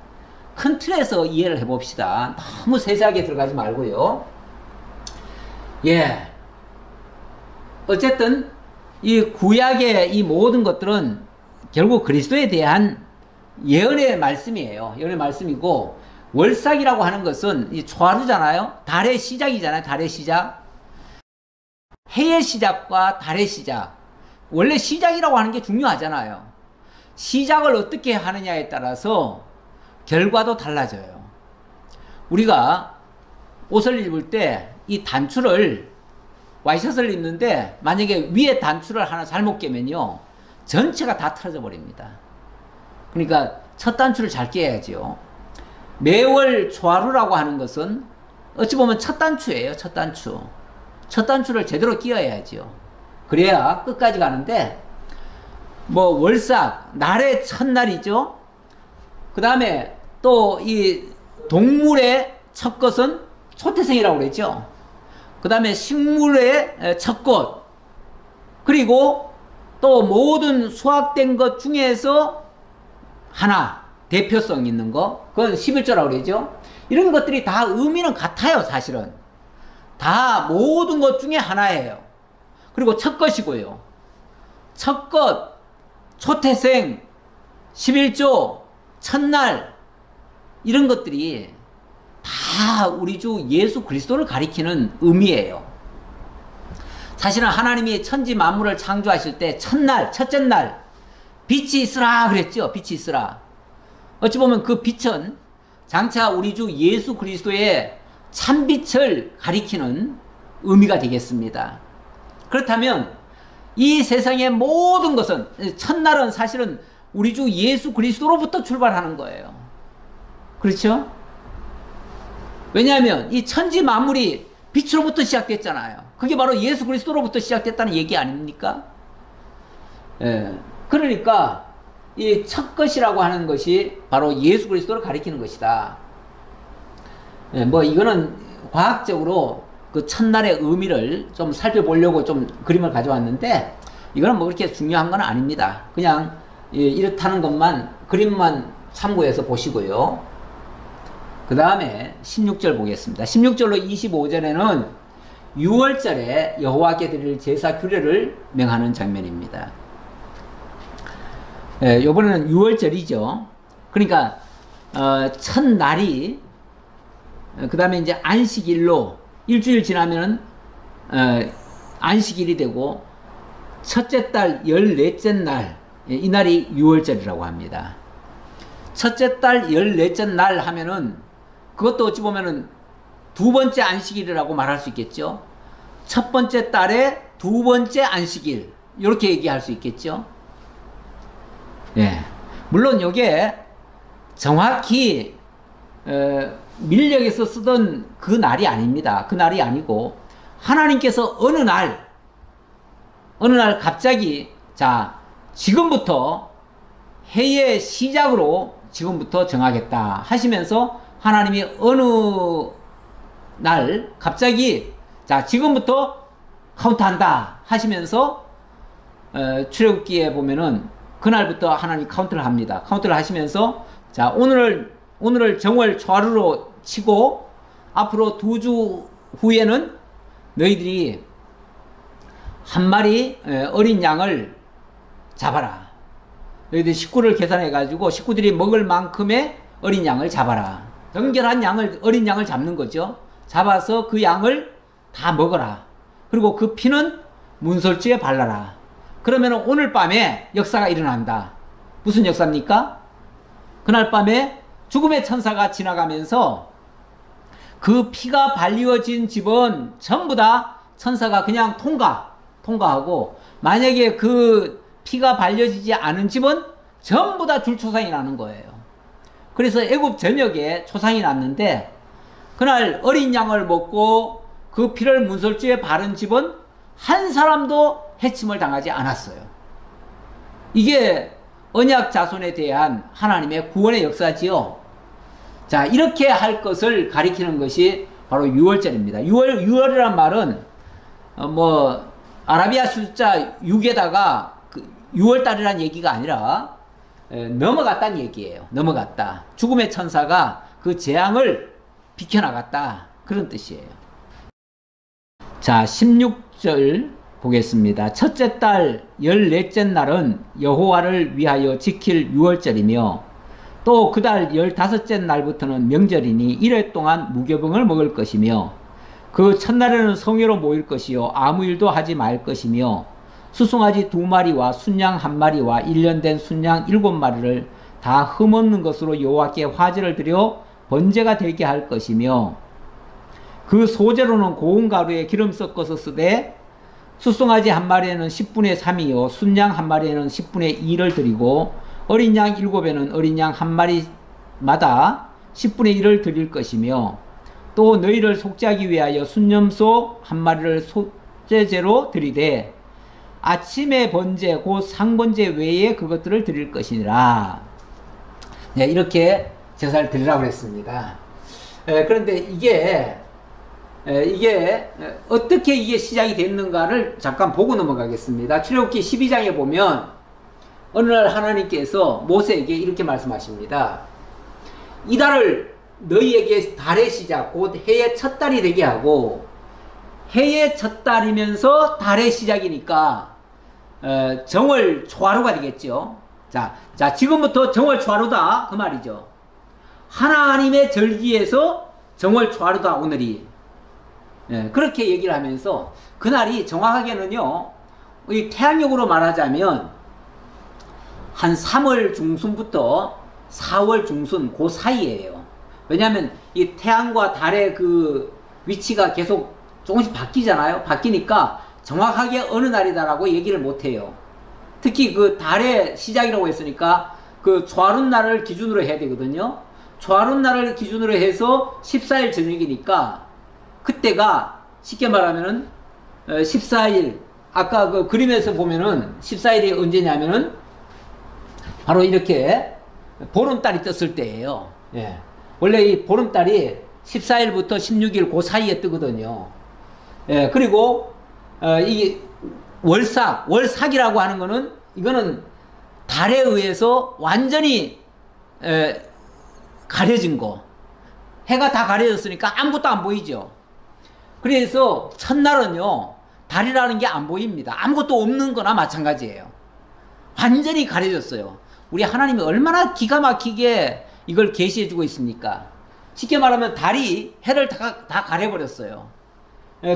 큰 틀에서 이해를 해봅시다. 너무 세세하게 들어가지 말고요. 예. 어쨌든 이 구약의 이 모든 것들은 결국 그리스도에 대한 예언의 말씀이에요. 예언의 말씀이고 월삭이라고 하는 것은 이 초하루잖아요. 달의 시작이잖아요. 달의 시작. 해의 시작과 달의 시작. 원래 시작이라고 하는 게 중요하잖아요. 시작을 어떻게 하느냐에 따라서 결과도 달라져요. 우리가 옷을 입을 때 이 단추를 와이셔츠를 입는데 만약에 위에 단추를 하나 잘못 깨면요 전체가 다 틀어져 버립니다. 그러니까 첫 단추를 잘 깨야죠. 매월 초하루라고 하는 것은 어찌 보면 첫 단추예요. 첫 단추. 첫 단추를 제대로 끼워야죠. 그래야 끝까지 가는데 뭐 월삭 날의 첫날이죠. 그 다음에 또 이 동물의 첫 것은 초태생이라고 그랬죠. 그 다음에 식물의 첫 것, 그리고 또 모든 수확된 것 중에서 하나 대표성 있는 거, 그건 11조라고 그러죠. 이런 것들이 다 의미는 같아요. 사실은 다 모든 것 중에 하나예요. 그리고 첫 것이고요. 첫 것, 초태생, 11조, 첫날, 이런 것들이 다 우리 주 예수 그리스도를 가리키는 의미예요. 사실은 하나님이 천지 만물을 창조하실 때 첫날, 첫째 날 빛이 있으라 그랬죠. 빛이 있으라. 어찌 보면 그 빛은 장차 우리 주 예수 그리스도의 참빛을 가리키는 의미가 되겠습니다. 그렇다면 이 세상의 모든 것은 첫날은 사실은 우리 주 예수 그리스도로부터 출발하는 거예요. 그렇죠? 왜냐하면 이 천지 만물이 빛으로부터 시작됐잖아요. 그게 바로 예수 그리스도로부터 시작됐다는 얘기 아닙니까? 예. 그러니까 이 첫 것이라고 하는 것이 바로 예수 그리스도를 가리키는 것이다. 예, 뭐 이거는 과학적으로 그 첫날의 의미를 좀 살펴보려고 좀 그림을 가져왔는데 이거는 뭐 그렇게 중요한 건 아닙니다. 그냥 이렇다는 것만 그림만 참고해서 보시고요. 그 다음에 16절 보겠습니다. 16절로 25절에는 6월절에 여호와께 드릴 제사 규례를 명하는 장면입니다. 예, 요번에는 6월절이죠. 그러니까 첫날이 그 다음에 이제 안식일로 일주일 지나면은 안식일이 되고 첫째 달 14째 날, 이 날이 6월절이라고 합니다. 첫째 달 14째 날 하면은 그것도 어찌 보면은 두 번째 안식일이라고 말할 수 있겠죠. 첫 번째 달의 두 번째 안식일, 이렇게 얘기할 수 있겠죠. 예. 물론 이게 정확히 밀력에서 쓰던 그 날이 아닙니다. 그 날이 아니고 하나님께서 어느 날 갑자기 자 지금부터 해의 시작으로 지금부터 정하겠다 하시면서 하나님이 어느 날 갑자기 자 지금부터 카운트한다 하시면서 출애굽기에 보면은 그날부터 하나님이 카운트를 합니다. 카운트를 하시면서 자 오늘을 정월 초하루로 치고 앞으로 2주 후에는 너희들이 한 마리 어린 양을 잡아라. 너희들 식구를 계산해 가지고 식구들이 먹을 만큼의 어린 양을 잡아라. 정결한 어린 양을 잡는 거죠. 잡아서 그 양을 다 먹어라. 그리고 그 피는 문설주에 발라라. 그러면 오늘 밤에 역사가 일어난다. 무슨 역사입니까? 그날 밤에 죽음의 천사가 지나가면서 그 피가 발리어진 집은 전부 다 천사가 그냥 통과하고, 만약에 그 피가 발려지지 않은 집은 전부 다 줄초상이 나는 거예요. 그래서 애굽 전역에 초상이 났는데 그날 어린 양을 먹고 그 피를 문설주에 바른 집은 한 사람도 해침을 당하지 않았어요. 이게 언약 자손에 대한 하나님의 구원의 역사지요. 자, 이렇게 할 것을 가리키는 것이 바로 유월절입니다. 유월이란 말은 아라비아 숫자 6에다가 그 6월달이라는 얘기가 아니라 넘어갔다는 얘기예요. 넘어갔다. 죽음의 천사가 그 재앙을 비켜나갔다. 그런 뜻이에요. 자, 16절 보겠습니다. 첫째 달 14째 날은 여호와를 위하여 지킬 유월절이며 또 그 달 15째 날부터는 명절이니 1회 동안 무교병을 먹을 것이며 그 첫날에는 성회로 모일 것이요 아무 일도 하지 말 것이며 수송아지 2마리와 순양 1마리와 1년 된 순양 7마리를 다 흠없는 것으로 여호와께 화제를 드려 번제가 되게 할 것이며 그 소재로는 고운 가루에 기름 섞어서 쓰되 수송아지 1마리에는 10분의 3이요 순양 1마리에는 10분의 2를 드리고 어린 양 7에는 어린 양 1마리마다 10분의 1을 드릴 것이며 또 너희를 속죄하기 위하여 순념소 1마리를 속죄제로 드리되 아침의 번제 곧 상번제 외에 그것들을 드릴 것이니라. 네, 이렇게 제사를 드리라고 했습니다. 그런데 이게 어떻게 이게 시작이 됐는가를 잠깐 보고 넘어가겠습니다. 출애굽기 12장에 보면 어느 날 하나님께서 모세에게 이렇게 말씀하십니다. 이 달을 너희에게 달의 시작 곧 해의 첫 달이 되게 하고 해의 첫 달이면서 달의 시작이니까 정월 초하루가 되겠죠. 자 지금부터 정월 초하루다 그 말이죠. 하나님의 절기에서 정월 초하루다 오늘이. 그렇게 얘기를 하면서 그날이 정확하게는요 이 태양력으로 말하자면 한 3월 중순부터 4월 중순 그 사이에요. 왜냐하면 이 태양과 달의 그 위치가 계속 조금씩 바뀌잖아요. 바뀌니까 정확하게 어느 날이다라고 얘기를 못해요. 특히 그 달의 시작이라고 했으니까 그 초하룻날을 기준으로 해야 되거든요. 초하룻날을 기준으로 해서 14일 저녁이니까 그때가 쉽게 말하면은 14일 아까 그 그림에서 보면은 14일이 언제냐면은 바로 이렇게 보름달이 떴을 때예요. 예. 원래 이 보름달이 14일부터 16일 그 사이에 뜨거든요. 예. 그리고 이 월삭이라고 하는 거는 이거는 달에 의해서 완전히 가려진 거. 해가 다 가려졌으니까 아무것도 안 보이죠. 그래서 첫날은요 달이라는 게 안 보입니다. 아무것도 없는 거나 마찬가지예요. 완전히 가려졌어요. 우리 하나님이 얼마나 기가 막히게 이걸 계시해 주고 있습니까? 쉽게 말하면 달이 해를 다 가려버렸어요.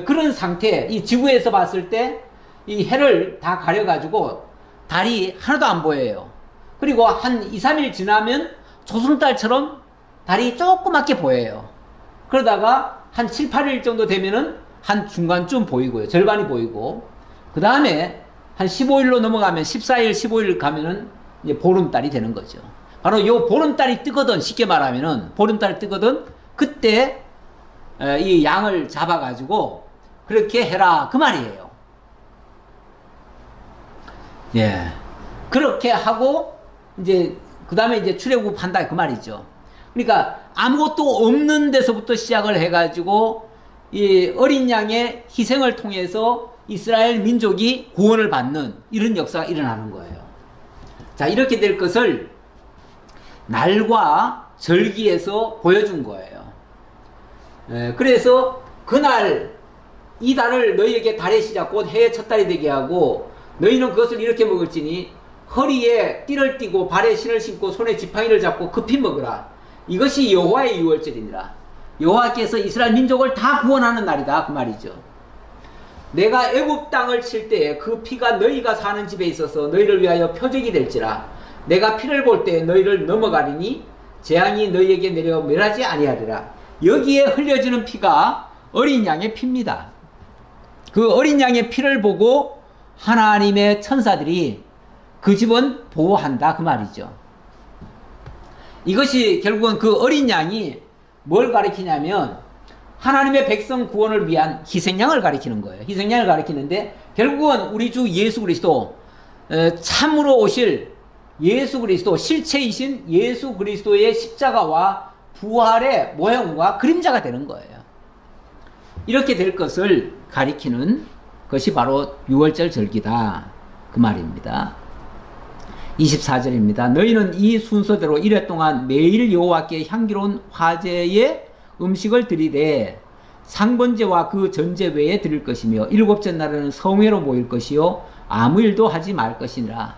그런 상태, 이 지구에서 봤을 때 이 해를 다 가려가지고 달이 하나도 안 보여요. 그리고 한 2, 3일 지나면 조승달처럼 달이 조그맣게 보여요. 그러다가 한 7, 8일 정도 되면은 한 중간쯤 보이고요. 절반이 보이고. 그 다음에 한 15일로 넘어가면 14일, 15일 가면은 이제 보름달이 되는 거죠. 바로 요 보름달이 뜨거든, 쉽게 말하면은 보름달이 뜨거든, 그때 이 양을 잡아가지고 그렇게 해라 그 말이에요. 예, 그렇게 하고 이제 그 다음에 이제 출애굽한다 그 말이죠. 그러니까 아무것도 없는 데서부터 시작을 해가지고 이 어린 양의 희생을 통해서 이스라엘 민족이 구원을 받는 이런 역사가 일어나는 거예요. 자, 이렇게 될 것을 날과 절기에서 보여준 거예요. 그래서 그날 이 달을 너희에게 달의 시작 곧 해의 첫 달이 되게 하고 너희는 그것을 이렇게 먹을지니 허리에 띠를 띠고 발에 신을 신고 손에 지팡이를 잡고 급히 먹으라. 이것이 여호와의 유월절이니라. 여호와께서 이스라엘 민족을 다 구원하는 날이다 그 말이죠. 내가 애굽 땅을 칠 때에 그 피가 너희가 사는 집에 있어서 너희를 위하여 표적이 될지라. 내가 피를 볼 때에 너희를 넘어가리니 재앙이 너희에게 내려 멸하지 아니하리라. 여기에 흘려지는 피가 어린 양의 피입니다. 그 어린 양의 피를 보고 하나님의 천사들이 그 집은 보호한다 그 말이죠. 이것이 결국은 그 어린 양이 뭘 가리키냐면 하나님의 백성 구원을 위한 희생양을 가리키는 거예요. 희생양을 가리키는데 결국은 우리 주 예수 그리스도, 참으로 오실 예수 그리스도, 실체이신 예수 그리스도의 십자가와 부활의 모형과 그림자가 되는 거예요. 이렇게 될 것을 가리키는 것이 바로 유월절 절기다 그 말입니다. 24절입니다. 너희는 이 순서대로 이래 동안 매일 여호와께 향기로운 화제의 음식을 드리되 상번제와 그 전제 외에 드릴 것이며 일곱째 날에는 성회로 모일 것이요 아무 일도 하지 말 것이니라.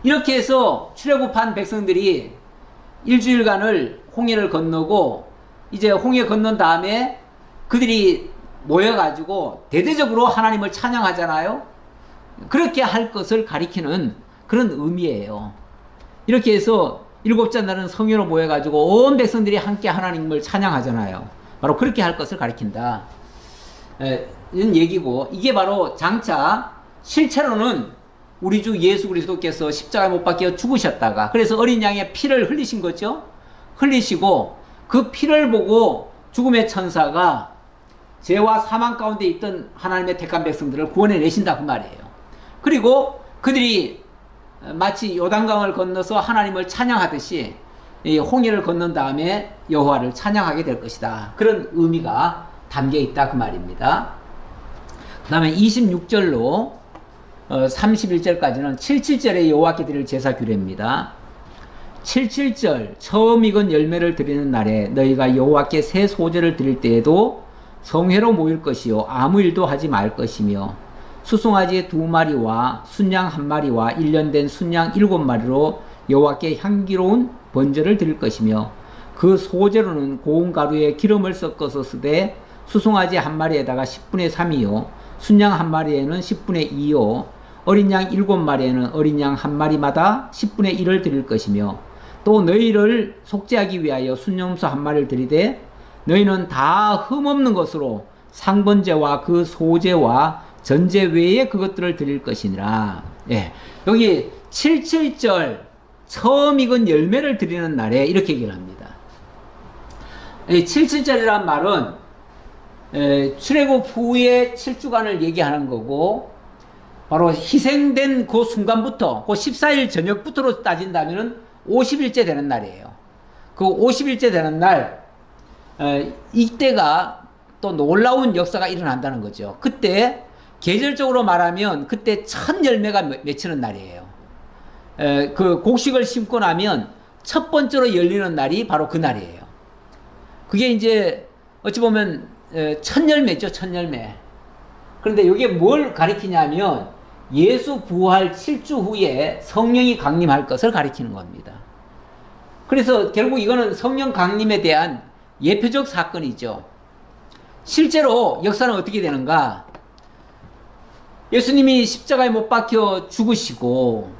이렇게 해서 출애굽한 백성들이 일주일간을 홍해를 건너고 이제 홍해 건넌 다음에 그들이 모여가지고 대대적으로 하나님을 찬양하잖아요. 그렇게 할 것을 가리키는 그런 의미예요. 이렇게 해서 일곱째 날은 성회로 모여가지고 온 백성들이 함께 하나님을 찬양하잖아요. 바로 그렇게 할 것을 가리킨다 이런 얘기고, 이게 바로 장차 실제로는 우리 주 예수 그리스도께서 십자가에 못 박혀 죽으셨다가 그래서 어린 양의 피를 흘리신 거죠. 흘리시고 그 피를 보고 죽음의 천사가 죄와 사망 가운데 있던 하나님의 택한 백성들을 구원해 내신다 그 말이에요. 그리고 그들이 마치 요단강을 건너서 하나님을 찬양하듯이 이 홍해를 건넌 다음에 여호와를 찬양하게 될 것이다. 그런 의미가 담겨 있다 그 말입니다. 그 다음에 26절로 31절까지는 77절에 여호와께 드릴 제사 규례입니다. 77절 처음 익은 열매를 드리는 날에 너희가 여호와께 새 소제를 드릴 때에도 성회로 모일 것이요 아무 일도 하지 말 것이며 수송아지 2마리와 순양 1마리와 1년 된 순양 7마리로 여호와께 향기로운 번제를 드릴 것이며 그 소제로는 고운 가루에 기름을 섞어서 쓰되 수송아지 1마리에다가 10분의 3이요 순양 1마리에는 10분의 2요 어린 양 7마리에는 어린 양 1마리마다 10분의 1을 드릴 것이며 또 너희를 속죄하기 위하여 순염소 1마리를 드리되 너희는 다 흠없는 것으로 상번제와 그 소제와 전제 외에 그것들을 드릴 것이니라. 예, 여기 77절 처음 익은 열매를 드리는 날에 이렇게 얘기를 합니다. 77절이란 말은 출애굽 후에 7주간을 얘기하는 거고 바로 희생된 그 순간부터 그 14일 저녁부터로 따진다면 50일째 되는 날이에요. 그 50일째 되는 날 이때가 또 놀라운 역사가 일어난다는 거죠. 그때 계절적으로 말하면 그때 첫 열매가 맺히는 날이에요. 그 곡식을 심고 나면 첫 번째로 열리는 날이 바로 그 날이에요. 그게 이제 어찌 보면 첫 열매죠. 첫 열매. 그런데 이게 뭘 가리키냐면 예수 부활 7주 후에 성령이 강림할 것을 가리키는 겁니다. 그래서 결국 이거는 성령 강림에 대한 예표적 사건이죠. 실제로 역사는 어떻게 되는가? 예수님이 십자가에 못 박혀 죽으시고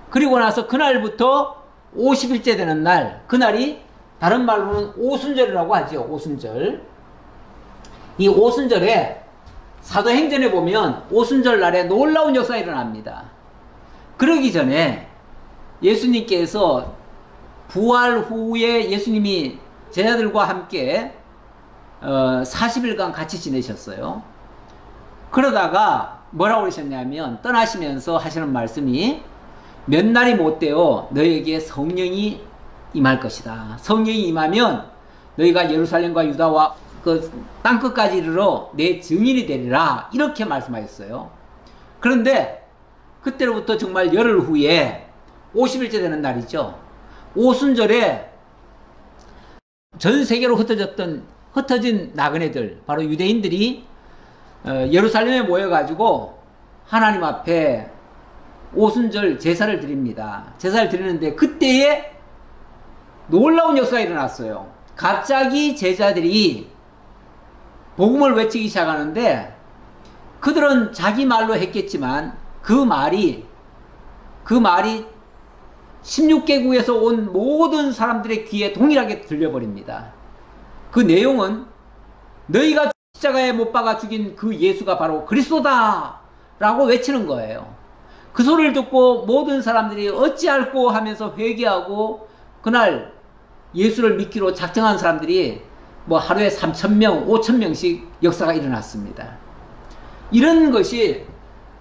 그리고 나서 그날부터 50일째 되는 날, 그날이 다른 말로는 오순절이라고 하죠. 오순절. 이 오순절에 사도행전에 보면 오순절 날에 놀라운 역사가 일어납니다. 그러기 전에 예수님께서 부활 후에 예수님이 제자들과 함께 40일간 같이 지내셨어요. 그러다가 뭐라고 그러셨냐면 떠나시면서 하시는 말씀이 몇 날이 못 되어 너희에게 성령이 임할 것이다. 성령이 임하면 너희가 예루살렘과 유다와 그 땅끝까지 이르러 내 증인이 되리라. 이렇게 말씀하셨어요. 그런데 그때로부터 정말 열흘 후에 50일째 되는 날이죠. 오순절에 전 세계로 흩어진 나그네들, 바로 유대인들이 예루살렘에 모여가지고 하나님 앞에 오순절 제사를 드립니다. 제사를 드리는데 그때에 놀라운 역사가 일어났어요. 갑자기 제자들이 복음을 외치기 시작하는데 그들은 자기 말로 했겠지만 그 말이 16개국에서 온 모든 사람들의 귀에 동일하게 들려버립니다. 그 내용은 너희가 십자가에 못 박아 죽인 그 예수가 바로 그리스도다 라고 외치는 거예요. 그 소리를 듣고 모든 사람들이 어찌할꼬 하면서 회개하고 그날 예수를 믿기로 작정한 사람들이 뭐 하루에 3,000명, 5,000명씩 역사가 일어났습니다. 이런 것이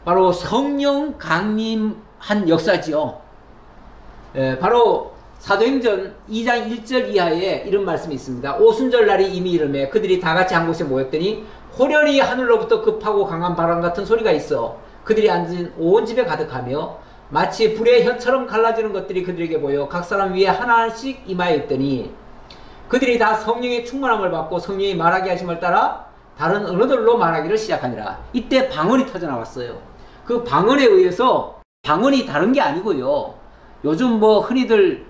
바로 성령 강림한 역사지요. 바로 사도행전 2장 1절 이하에 이런 말씀이 있습니다. 오순절 날이 이미 이르매 그들이 다 같이 한 곳에 모였더니 호련히 하늘로부터 급하고 강한 바람 같은 소리가 있어 그들이 앉은 온 집에 가득하며 마치 불의 혀처럼 갈라지는 것들이 그들에게 보여 각 사람 위에 하나씩 임하여 있더니 그들이 다 성령의 충만함을 받고 성령이 말하게 하심을 따라 다른 언어들로 말하기를 시작하니라. 이때 방언이 터져나왔어요. 그 방언에 의해서 방언이 다른 게 아니고요. 요즘 뭐 흔히들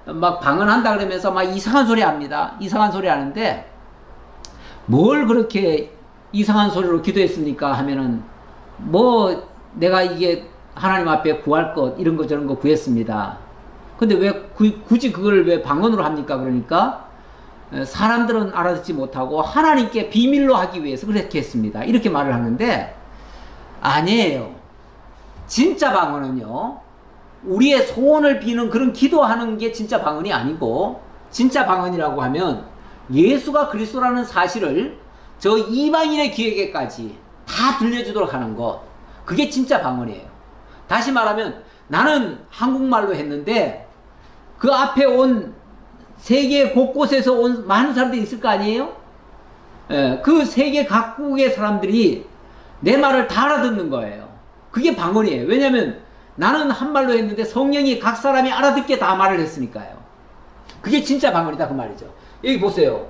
막 방언한다 그러면서 막 이상한 소리 합니다. 이상한 소리 하는데 뭘 그렇게 이상한 소리로 기도했습니까 하면은 뭐 내가 이게 하나님 앞에 구할 것 이런 거 저런 거 구했습니다. 근데 왜 굳이 그걸 왜 방언으로 합니까? 그러니까 사람들은 알아듣지 못하고 하나님께 비밀로 하기 위해서 그렇게 했습니다. 이렇게 말을 하는데 아니에요. 진짜 방언은요. 우리의 소원을 비는 그런 기도하는 게 진짜 방언이 아니고 진짜 방언이라고 하면 예수가 그리스도라는 사실을 저 이방인의 귀에게까지 다 들려주도록 하는 것. 그게 진짜 방언이에요. 다시 말하면 나는 한국말로 했는데 그 앞에 온 세계 곳곳에서 온 많은 사람들이 있을 거 아니에요? 그 세계 각국의 사람들이 내 말을 다 알아듣는 거예요. 그게 방언이에요. 왜냐하면 나는 한말로 했는데 성령이 각 사람이 알아듣게 다 말을 했으니까요. 그게 진짜 방언이다 그 말이죠. 여기 보세요.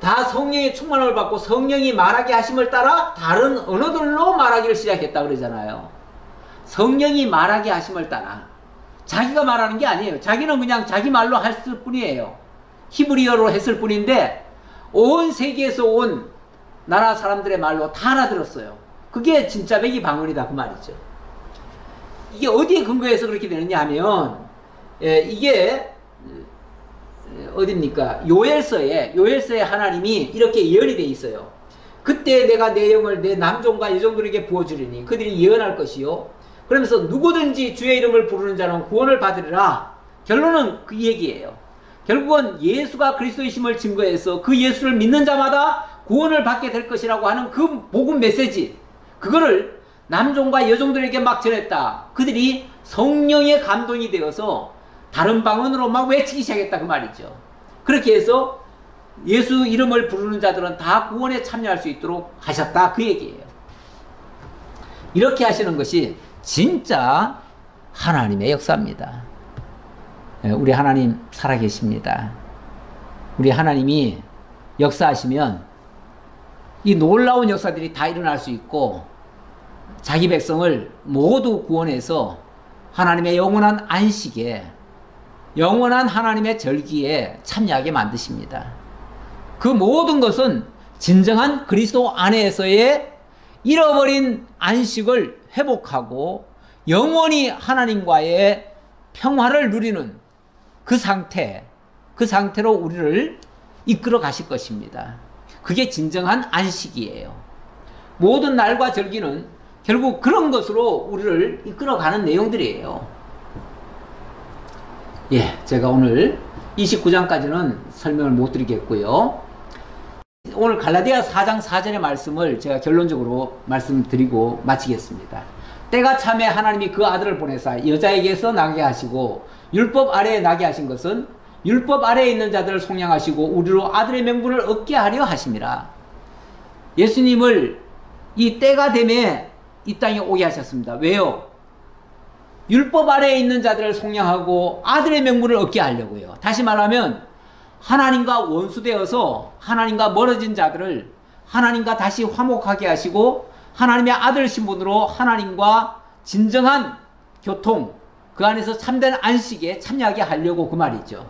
다 성령의 충만함을 받고 성령이 말하게 하심을 따라 다른 언어들로 말하기를 시작했다 그러잖아요. 성령이 말하게 하심을 따라 자기가 말하는 게 아니에요. 자기는 그냥 자기 말로 했을 뿐이에요. 히브리어로 했을 뿐인데 온 세계에서 온 나라 사람들의 말로 다 알아들었어요. 그게 진짜 백이 방언이다 그 말이죠. 이게 어디에 근거해서 그렇게 되느냐 하면 이게 어딥니까? 요엘서에 하나님이 이렇게 예언이 돼 있어요. 그때 내가 내 영을 내 남종과 여종들에게 부어주리니 그들이 예언할 것이요. 그러면서 누구든지 주의 이름을 부르는 자는 구원을 받으리라. 결론은 그 얘기예요. 결국은 예수가 그리스도이심을 증거해서 그 예수를 믿는 자마다 구원을 받게 될 것이라고 하는 그 복음 메시지, 그거를 남종과 여종들에게 막 전했다. 그들이 성령의 감동이 되어서 다른 방언으로 막 외치기 시작했다 그 말이죠. 그렇게 해서 예수 이름을 부르는 자들은 다 구원에 참여할 수 있도록 하셨다 그 얘기예요. 이렇게 하시는 것이 진짜 하나님의 역사입니다. 우리 하나님 살아계십니다. 우리 하나님이 역사하시면 이 놀라운 역사들이 다 일어날 수 있고 자기 백성을 모두 구원해서 하나님의 영원한 안식에, 영원한 하나님의 절기에 참여하게 만드십니다. 그 모든 것은 진정한 그리스도 안에서의 잃어버린 안식을 회복하고 영원히 하나님과의 평화를 누리는 그 상태로 우리를 이끌어 가실 것입니다. 그게 진정한 안식이에요. 모든 날과 절기는 결국 그런 것으로 우리를 이끌어가는 내용들이에요. 제가 오늘 29장까지는 설명을 못 드리겠고요. 오늘 갈라디아 4장 4절의 말씀을 제가 결론적으로 말씀드리고 마치겠습니다. 때가 참에 하나님이 그 아들을 보내사 여자에게서 나게 하시고 율법 아래에 나게 하신 것은 율법 아래에 있는 자들을 속량하시고 우리로 아들의 명분을 얻게 하려 하심이라. 예수님을 이 때가 되매 이 땅에 오게 하셨습니다. 왜요? 율법 아래에 있는 자들을 속량하고 아들의 명분을 얻게 하려고요. 다시 말하면 하나님과 원수되어서 하나님과 멀어진 자들을 하나님과 다시 화목하게 하시고 하나님의 아들 신분으로 하나님과 진정한 교통, 그 안에서 참된 안식에 참여하게 하려고 그 말이죠.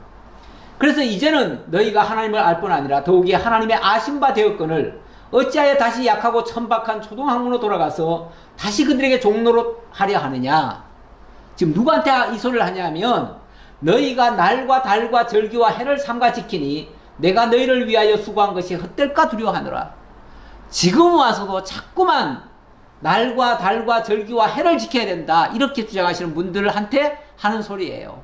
그래서 이제는 너희가 하나님을 알 뿐 아니라 더욱이 하나님의 아신 바 되었거늘 어찌하여 다시 약하고 천박한 초동학문으로 돌아가서 다시 그들에게 종노릇 하려 하느냐. 지금 누구한테 이 소리를 하냐면 너희가 날과 달과 절기와 해를 삼가 지키니 내가 너희를 위하여 수고한 것이 헛될까 두려워하노라. 지금 와서도 자꾸만 날과 달과 절기와 해를 지켜야 된다. 이렇게 주장하시는 분들한테 하는 소리예요.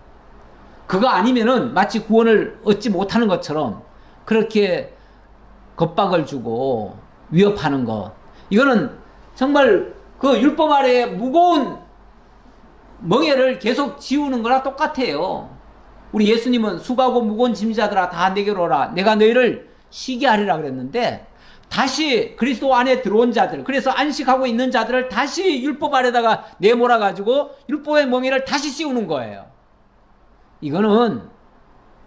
그거 아니면은 마치 구원을 얻지 못하는 것처럼 그렇게 겁박을 주고 위협하는 것. 이거는 정말 그 율법 아래에 무거운 멍에를 계속 지우는 거랑 똑같아요. 우리 예수님은 수고하고 무거운 짐자들아 다 내게로 오라. 내가 너희를 쉬게 하리라 그랬는데 다시 그리스도 안에 들어온 자들, 그래서 안식하고 있는 자들을 다시 율법 아래다가 내몰아 가지고 율법의 멍에를 다시 씌우는 거예요. 이거는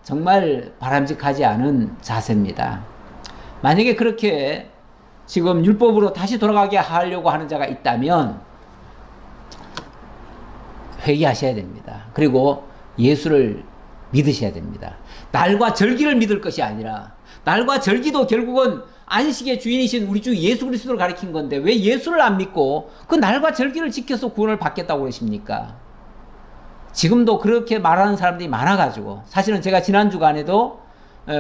정말 바람직하지 않은 자세입니다. 만약에 그렇게 지금 율법으로 다시 돌아가게 하려고 하는 자가 있다면 회개하셔야 됩니다. 그리고 예수를 믿으셔야 됩니다. 날과 절기를 믿을 것이 아니라, 날과 절기도 결국은 안식의 주인이신 우리 주 예수 그리스도를 가리킨 건데 왜 예수를 안 믿고 그 날과 절기를 지켜서 구원을 받겠다고 그러십니까? 지금도 그렇게 말하는 사람들이 많아가지고, 사실은 제가 지난 주간에도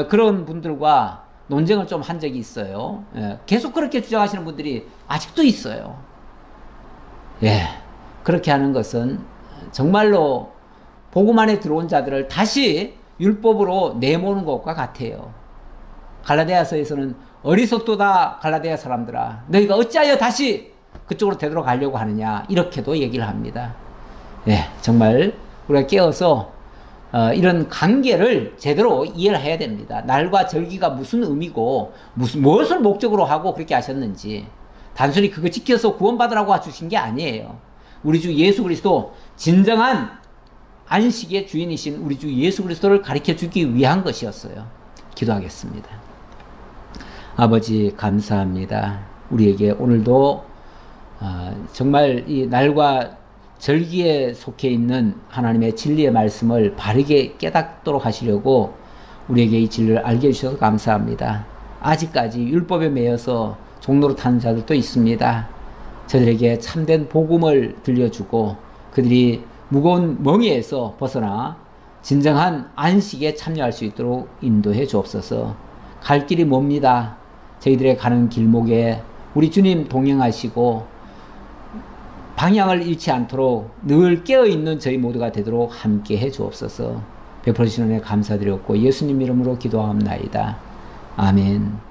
그런 분들과 논쟁을 좀 한 적이 있어요. 계속 그렇게 주장하시는 분들이 아직도 있어요. 예, 그렇게 하는 것은 정말로 복음 안에 들어온 자들을 다시 율법으로 내모는 것과 같아요. 갈라디아서에서는 어리석도다 갈라디아 사람들아, 너희가 어찌하여 다시 그쪽으로 되돌아가려고 하느냐, 이렇게도 얘기를 합니다. 예, 정말 우리가 깨어서 이런 관계를 제대로 이해를 해야 됩니다. 날과 절기가 무슨 의미고 무엇을 목적으로 하고 그렇게 하셨는지, 단순히 그거 지켜서 구원받으라고 주신 게 아니에요. 우리 주 예수 그리스도, 진정한 안식의 주인이신 우리 주 예수 그리스도를 가르쳐주기 위한 것이었어요. 기도하겠습니다. 아버지 감사합니다. 우리에게 오늘도 정말 이 날과 절기에 속해 있는 하나님의 진리의 말씀을 바르게 깨닫도록 하시려고 우리에게 이 진리를 알게 해주셔서 감사합니다. 아직까지 율법에 매여서 종로로 타는 자들도 있습니다. 저들에게 참된 복음을 들려주고 그들이 무거운 멍에에서 벗어나 진정한 안식에 참여할 수 있도록 인도해 주옵소서. 갈 길이 멉니다. 저희들의 가는 길목에 우리 주님 동행하시고 방향을 잃지 않도록 늘 깨어있는 저희 모두가 되도록 함께 해 주옵소서. 베풀어 주시는 은혜 감사드렸고 예수님 이름으로 기도하옵나이다. 아멘.